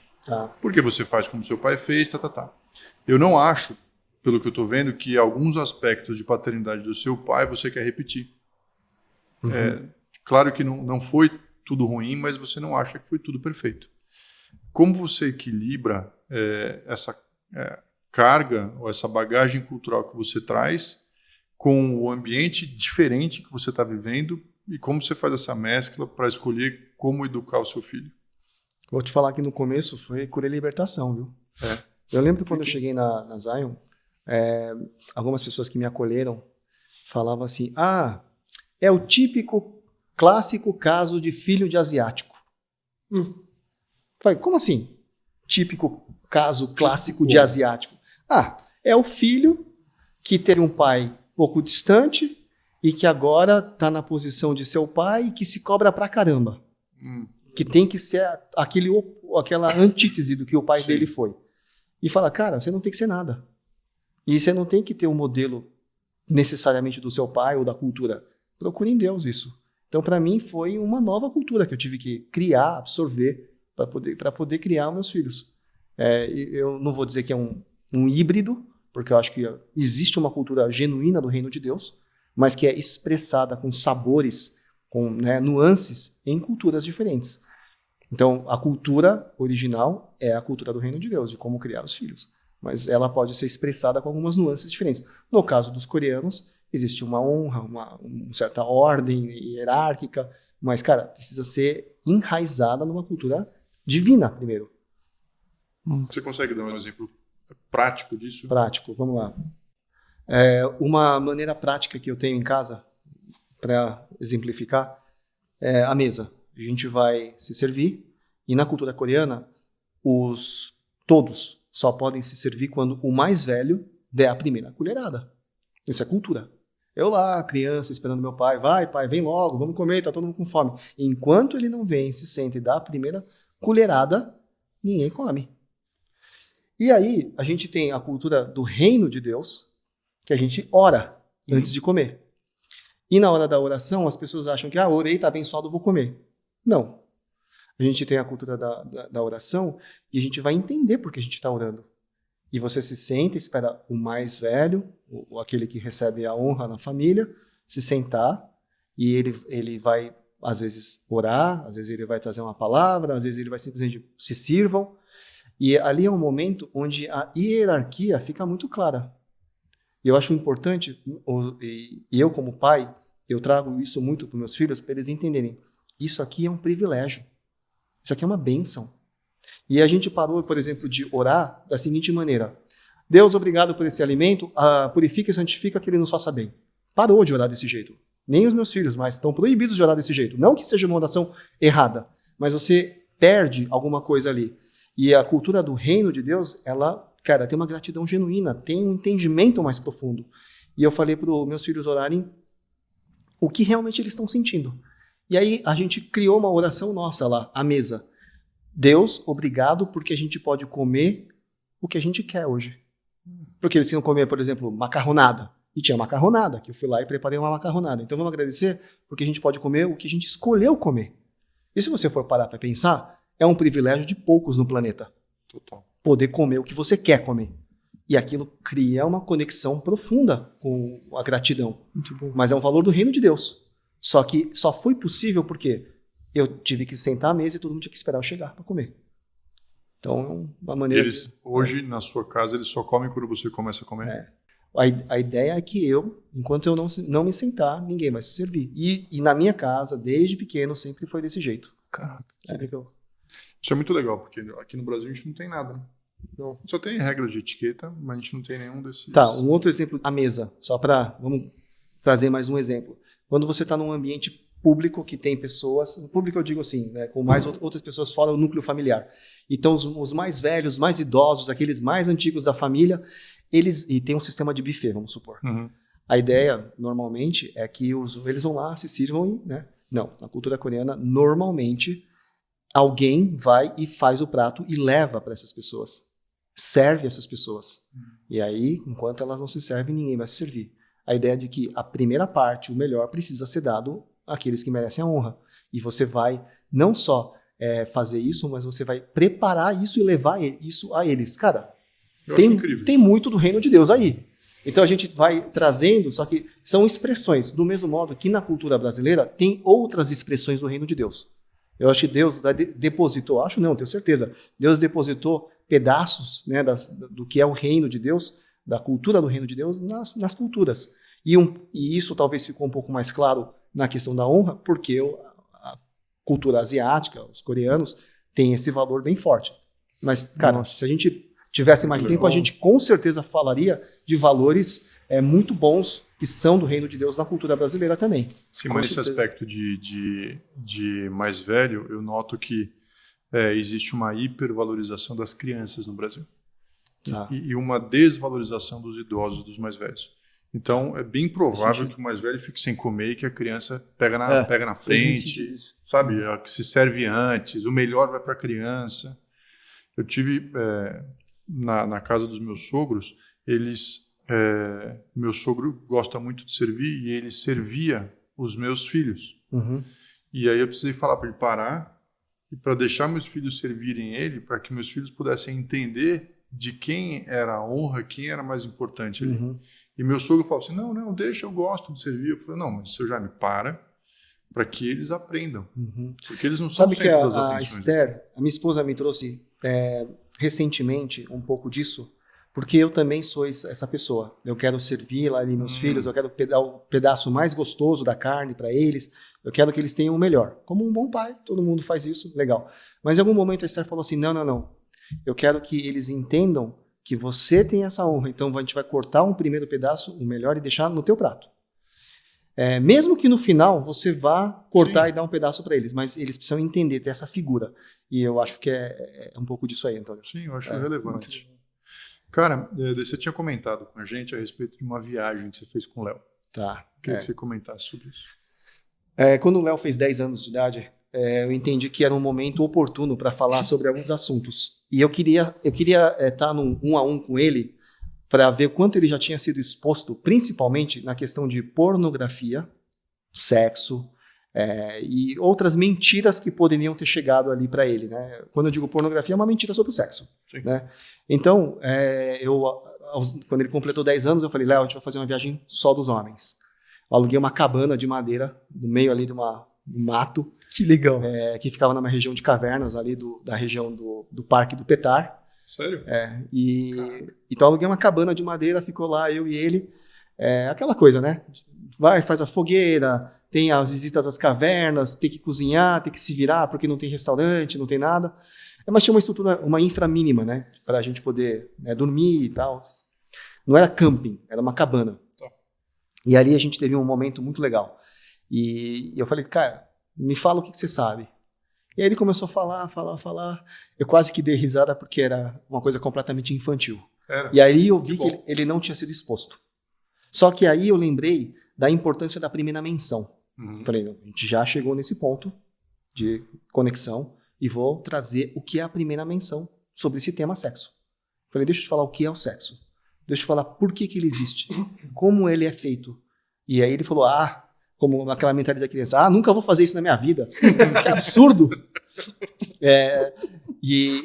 Porque você faz como seu pai fez, Eu não acho, pelo que eu estou vendo, que alguns aspectos de paternidade do seu pai você quer repetir. Claro que não foi tudo ruim, mas você não acha que foi tudo perfeito. Como você equilibra essa carga ou essa bagagem cultural que você traz com o ambiente diferente que você está vivendo e como você faz essa mescla para escolher como educar o seu filho? Vou te falar que no começo foi cura e libertação, viu? Eu lembro quando eu cheguei na Zion, algumas pessoas que me acolheram falavam assim, é o típico, clássico caso de filho de asiático. Falei, como assim? Típico caso clássico de asiático. É o filho que teve um pai pouco distante e que agora está na posição de seu pai e que se cobra pra caramba. Que tem que ser aquela antítese do que o pai dele foi. E fala, cara, você não tem que ser nada. E você não tem que ter um modelo necessariamente do seu pai ou da cultura. Procure em Deus isso. Então, para mim, foi uma nova cultura que eu tive que criar, absorver, para poder criar meus filhos. Eu não vou dizer que é um híbrido, porque eu acho que existe uma cultura genuína do reino de Deus, mas que é expressada com sabores, com nuances em culturas diferentes. Então, a cultura original é a cultura do reino de Deus, de como criar os filhos. Mas ela pode ser expressada com algumas nuances diferentes. No caso dos coreanos, existe uma honra, uma certa ordem hierárquica, mas, cara, precisa ser enraizada numa cultura divina, primeiro. Você consegue dar um exemplo prático disso? Prático, vamos lá. Uma maneira prática que eu tenho em casa, para exemplificar, é a mesa. A gente vai se servir, e na cultura coreana, todos só podem se servir quando o mais velho der a primeira colherada. Isso é cultura. Eu lá, criança, esperando meu pai, vai pai, vem logo, vamos comer, tá todo mundo com fome. Enquanto ele não vem, se senta e dá a primeira colherada, ninguém come. E aí, a gente tem a cultura do reino de Deus, que a gente ora antes de comer. E na hora da oração, as pessoas acham que, orei, tá abençoado, vou comer. Não. A gente tem a cultura da oração e a gente vai entender por que a gente está orando. E você se senta, espera o mais velho, ou aquele que recebe a honra na família, se sentar, e ele vai, às vezes, orar, às vezes ele vai trazer uma palavra, às vezes ele vai simplesmente se sirvam. E ali é um momento onde a hierarquia fica muito clara. E eu acho importante, e eu como pai, eu trago isso muito para os meus filhos, para eles entenderem. Isso aqui é um privilégio. Isso aqui é uma bênção. E a gente parou, por exemplo, de orar da seguinte maneira. Deus, obrigado por esse alimento, purifica e santifica que ele nos faça bem. Parou de orar desse jeito. Nem os meus filhos mais estão proibidos de orar desse jeito. Não que seja uma oração errada, mas você perde alguma coisa ali. E a cultura do reino de Deus, ela, cara, tem uma gratidão genuína, tem um entendimento mais profundo. E eu falei para os meus filhos orarem o que realmente eles estão sentindo. E aí a gente criou uma oração nossa lá, à mesa. Deus, obrigado porque a gente pode comer o que a gente quer hoje. Porque eles iam comer, por exemplo, macarronada. E tinha macarronada, que eu fui lá e preparei uma macarronada. Então vamos agradecer porque a gente pode comer o que a gente escolheu comer. E se você for parar para pensar, é um privilégio de poucos no planeta. Total. Poder comer o que você quer comer. E aquilo cria uma conexão profunda com a gratidão. Muito bom. Mas é um valor do reino de Deus. Só que só foi possível porque eu tive que sentar à mesa e todo mundo tinha que esperar eu chegar para comer. Então, uma maneira... Hoje, na sua casa, eles só comem quando você começa a comer? A ideia é que enquanto eu não me sentar, ninguém vai se servir. E na minha casa, desde pequeno, sempre foi desse jeito. Caraca, que legal. Isso é muito legal, porque aqui no Brasil a gente não tem nada, né? Não. Só tem regras de etiqueta, mas a gente não tem nenhum desses... Tá, um outro exemplo, a mesa. Vamos trazer mais um exemplo. Quando você está num ambiente público que tem pessoas, público eu digo assim, né, com mais outras pessoas fora do núcleo familiar. Então os mais velhos, os mais idosos, aqueles mais antigos da família, e tem um sistema de buffet, vamos supor. Uhum. A ideia, normalmente, é que eles vão lá, se sirvam, né? Não, na cultura coreana, normalmente, alguém vai e faz o prato e leva para essas pessoas. Serve essas pessoas. E aí, enquanto elas não se servem, ninguém vai se servir. A ideia de que a primeira parte, o melhor, precisa ser dado àqueles que merecem a honra. E você vai não só fazer isso, mas você vai preparar isso e levar isso a eles. Cara, tem muito do reino de Deus aí. Então a gente vai trazendo, só que são expressões. Do mesmo modo que na cultura brasileira tem outras expressões do reino de Deus. Eu acho que Deus depositou, acho não, tenho certeza, Deus depositou pedaços, né, do que é o reino de Deus, da cultura do reino de Deus, nas culturas. E isso talvez ficou um pouco mais claro na questão da honra, porque a cultura asiática, os coreanos, têm esse valor bem forte. Mas, cara, se a gente tivesse mais tempo, a gente com certeza falaria de valores muito bons que são do reino de Deus na cultura brasileira também. Sim, mas nesse aspecto de mais velho, eu noto que existe uma hipervalorização das crianças no Brasil. Tá. E uma desvalorização dos idosos, dos mais velhos. Então, é bem provável que o mais velho fique sem comer e que a criança pega na frente, sabe? Que se serve antes, o melhor vai para a criança. Eu tive na casa dos meus sogros, meu sogro gosta muito de servir e ele servia os meus filhos. Uhum. E aí eu precisei falar para ele parar e para deixar meus filhos servirem ele, para que meus filhos pudessem entender de quem era a honra, quem era mais importante ali. Uhum. E meu sogro falou assim, não, deixa, eu gosto de servir. Eu falei, não, mas seu Jaime, para que eles aprendam. Uhum. Porque eles não são sempre das a atenções. Esther, a minha esposa me trouxe recentemente um pouco disso, porque eu também sou essa pessoa. Eu quero servir lá ali meus filhos, eu quero dar o pedaço mais gostoso da carne para eles, eu quero que eles tenham o melhor. Como um bom pai, todo mundo faz isso, legal. Mas em algum momento a Esther falou assim, não. Eu quero que eles entendam que você tem essa honra, então a gente vai cortar um primeiro pedaço, o melhor, e deixar no teu prato. Mesmo que no final você vá cortar e dar um pedaço para eles, mas eles precisam entender, ter essa figura. E eu acho que é um pouco disso aí, Antônio. Sim, eu acho relevante. Cara, você tinha comentado com a gente a respeito de uma viagem que você fez com o Léo. Tá. Queria que você comentasse sobre isso. Quando o Léo fez 10 anos de idade, eu entendi que era um momento oportuno para falar sobre alguns assuntos. E eu queria estar num 1-a-1 com ele para ver quanto ele já tinha sido exposto, principalmente na questão de pornografia, sexo e outras mentiras que poderiam ter chegado ali para ele. Né? Quando eu digo pornografia, é uma mentira sobre o sexo. Né? Então, quando ele completou 10 anos, eu falei, Léo, a gente vai fazer uma viagem só dos homens. Eu aluguei uma cabana de madeira no meio ali de um mato. Que legal. Que ficava numa região de cavernas ali da região do Parque do Petar. Sério? Então aluguei uma cabana de madeira, ficou lá eu e ele. Aquela coisa, né? Faz a fogueira, tem as visitas às cavernas, tem que cozinhar, tem que se virar porque não tem restaurante, não tem nada. Mas tinha uma estrutura, uma infra mínima, né? Para a gente poder dormir e tal. Não era camping, era uma cabana. Tá. E ali a gente teve um momento muito legal. E eu falei, cara, me fala o que você sabe. E aí ele começou a falar. Eu quase que dei risada porque era uma coisa completamente infantil. E aí eu vi que ele não tinha sido exposto. Só que aí eu lembrei da importância da primeira menção. Falei, a gente já chegou nesse ponto de conexão e vou trazer o que é a primeira menção sobre esse tema sexo. Falei, deixa eu te falar o que é o sexo. Deixa eu te falar por que ele existe, como ele é feito. E aí ele falou, como naquela mentalidade da criança, nunca vou fazer isso na minha vida. Que absurdo!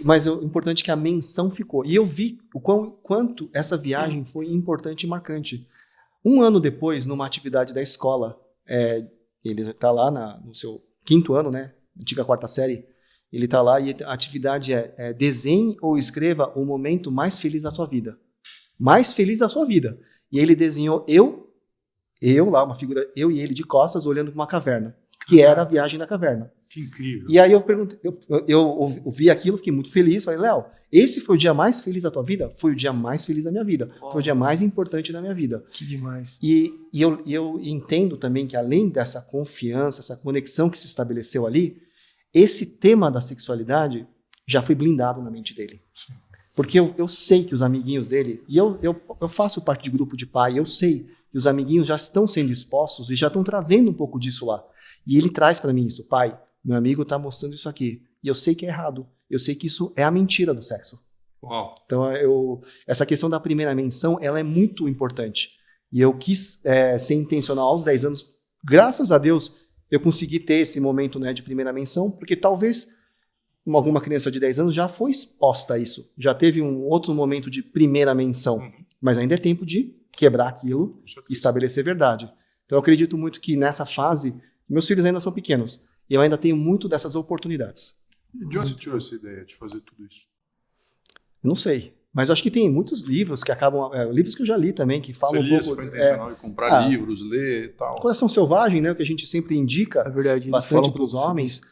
Mas o importante é que a menção ficou. E eu vi o quanto essa viagem foi importante e marcante. Um ano depois, numa atividade da escola, ele está lá no seu 5º ano, né? Antiga 4ª série. Ele está lá e a atividade é desenhe ou escreva o momento mais feliz da sua vida. Mais feliz da sua vida. E ele desenhou eu lá, uma figura, eu e ele de costas, olhando para uma caverna, que era a viagem da caverna. Que incrível. E aí eu perguntei, eu vi aquilo, fiquei muito feliz, falei, Léo, esse foi o dia mais feliz da tua vida? Foi o dia mais feliz da minha vida. Foi o dia mais importante da minha vida. Que demais. E eu entendo também que além dessa confiança, essa conexão que se estabeleceu ali, esse tema da sexualidade já foi blindado na mente dele. Sim. Porque eu sei que os amiguinhos dele, e eu faço parte de grupo de pai, eu sei que os amiguinhos já estão sendo expostos e já estão trazendo um pouco disso lá. E ele traz para mim isso, pai, meu amigo está mostrando isso aqui. E eu sei que é errado. Eu sei que isso é a mentira do sexo. Uau. Então, essa questão da primeira menção, ela é muito importante. E eu quis ser intencional aos 10 anos. Graças a Deus, eu consegui ter esse momento, né, de primeira menção, porque talvez alguma criança de 10 anos já foi exposta a isso. Já teve um outro momento de primeira menção. Mas ainda é tempo de quebrar aquilo e estabelecer verdade. Então, eu acredito muito que nessa fase, meus filhos ainda são pequenos. E eu ainda tenho muito dessas oportunidades. De onde você tirou essa ideia de fazer tudo isso? Eu não sei. Mas eu acho que tem muitos livros que acabam... livros que eu já li também, que falam pouco... Você foi intencional em comprar livros, ler e tal. Coração Selvagem, né? O que a gente sempre indica bastante para os homens.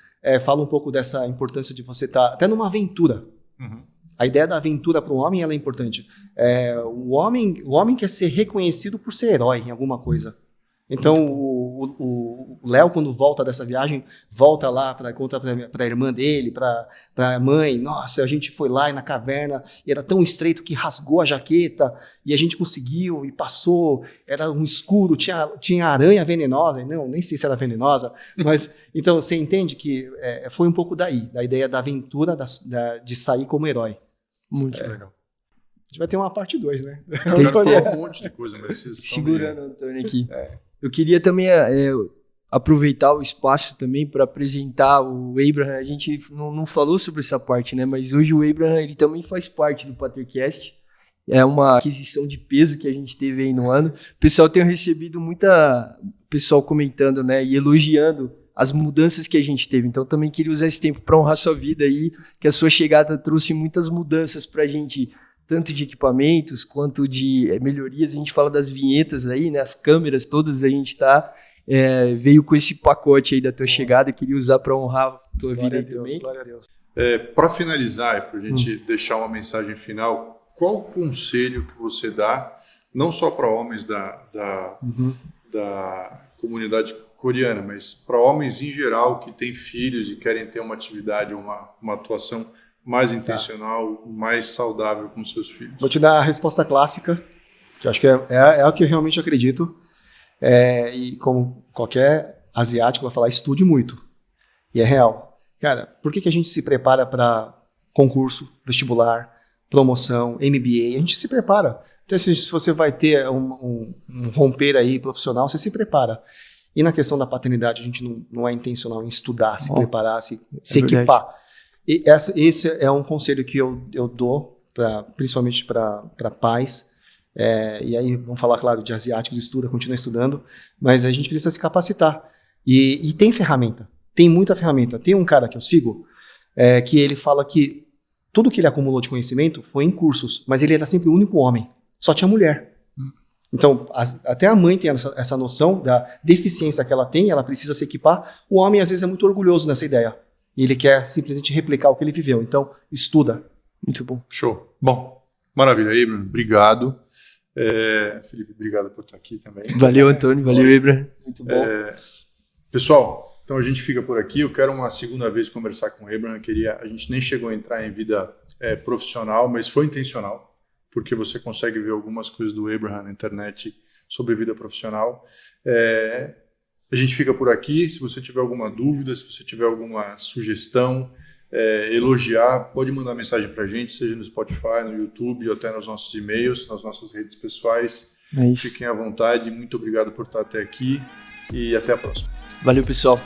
Fala um pouco dessa importância de você estar até numa aventura. A ideia da aventura para o homem ela é importante. O homem quer ser reconhecido por ser herói em alguma coisa. Então, o Léo, quando volta dessa viagem, volta lá para contar para a irmã dele, para a mãe. Nossa, a gente foi lá na caverna e era tão estreito que rasgou a jaqueta e a gente conseguiu e passou. Era um escuro, tinha aranha venenosa. Não, nem sei se era venenosa. Mas, então, você entende que foi um pouco da ideia da aventura, de sair como herói. Muito legal. A gente vai ter uma parte 2, né? Tem que falar um monte de coisa, mas vocês segurando o Antônio aqui. Eu queria também aproveitar o espaço também para apresentar o Abraham. A gente não falou sobre essa parte, né? Mas hoje o Abraham ele também faz parte do Patercast. É uma aquisição de peso que a gente teve aí no ano. O pessoal tem recebido muita pessoal comentando, né? E elogiando as mudanças que a gente teve. Então também queria usar esse tempo para honrar sua vida aí, que a sua chegada trouxe muitas mudanças para a gente, tanto de equipamentos quanto de melhorias. A gente fala das vinhetas aí, né? As câmeras todas a gente veio com esse pacote aí da tua chegada. Queria usar para honrar a tua vida aí também. Glória a Deus. Para finalizar, para a gente deixar uma mensagem final, qual o conselho que você dá, não só para homens da comunidade coreana, mas para homens em geral que têm filhos e querem ter uma atividade, uma atuação mais intencional, mais saudável com seus filhos? Vou te dar a resposta clássica, que eu acho que é o que eu realmente acredito. E como qualquer asiático vai falar, estude muito. E é real. Cara, por que a gente se prepara para concurso, vestibular, promoção, MBA? A gente se prepara. Então, se você vai ter um romper aí profissional, você se prepara. E na questão da paternidade, a gente não é intencional em estudar, se preparar, se equipar. E esse é um conselho que eu dou, principalmente para pais. E aí, vamos falar, claro, de asiáticos, continua estudando, mas a gente precisa se capacitar. E tem ferramenta, tem muita ferramenta. Tem um cara que eu sigo, que ele fala que tudo que ele acumulou de conhecimento foi em cursos, mas ele era sempre o único homem, só tinha mulher. Então, até a mãe tem essa noção da deficiência que ela tem, ela precisa se equipar. O homem, às vezes, é muito orgulhoso nessa ideia. E ele quer simplesmente replicar o que ele viveu. Então, estuda. Muito bom. Show. Bom, maravilha, Abraham. Obrigado. Felipe, obrigado por estar aqui também. Valeu, Antônio. Valeu, Abraham. Muito bom. Pessoal, Então a gente fica por aqui. Eu quero uma segunda vez conversar com o Abraham. A gente nem chegou a entrar em vida profissional, mas foi intencional, porque você consegue ver algumas coisas do Abraham na internet sobre vida profissional. A gente fica por aqui. Se você tiver alguma dúvida, se você tiver alguma sugestão, elogiar, pode mandar mensagem para a gente, seja no Spotify, no YouTube ou até nos nossos e-mails, nas nossas redes pessoais. Fiquem à vontade. Muito obrigado por estar até aqui e até a próxima. Valeu, pessoal.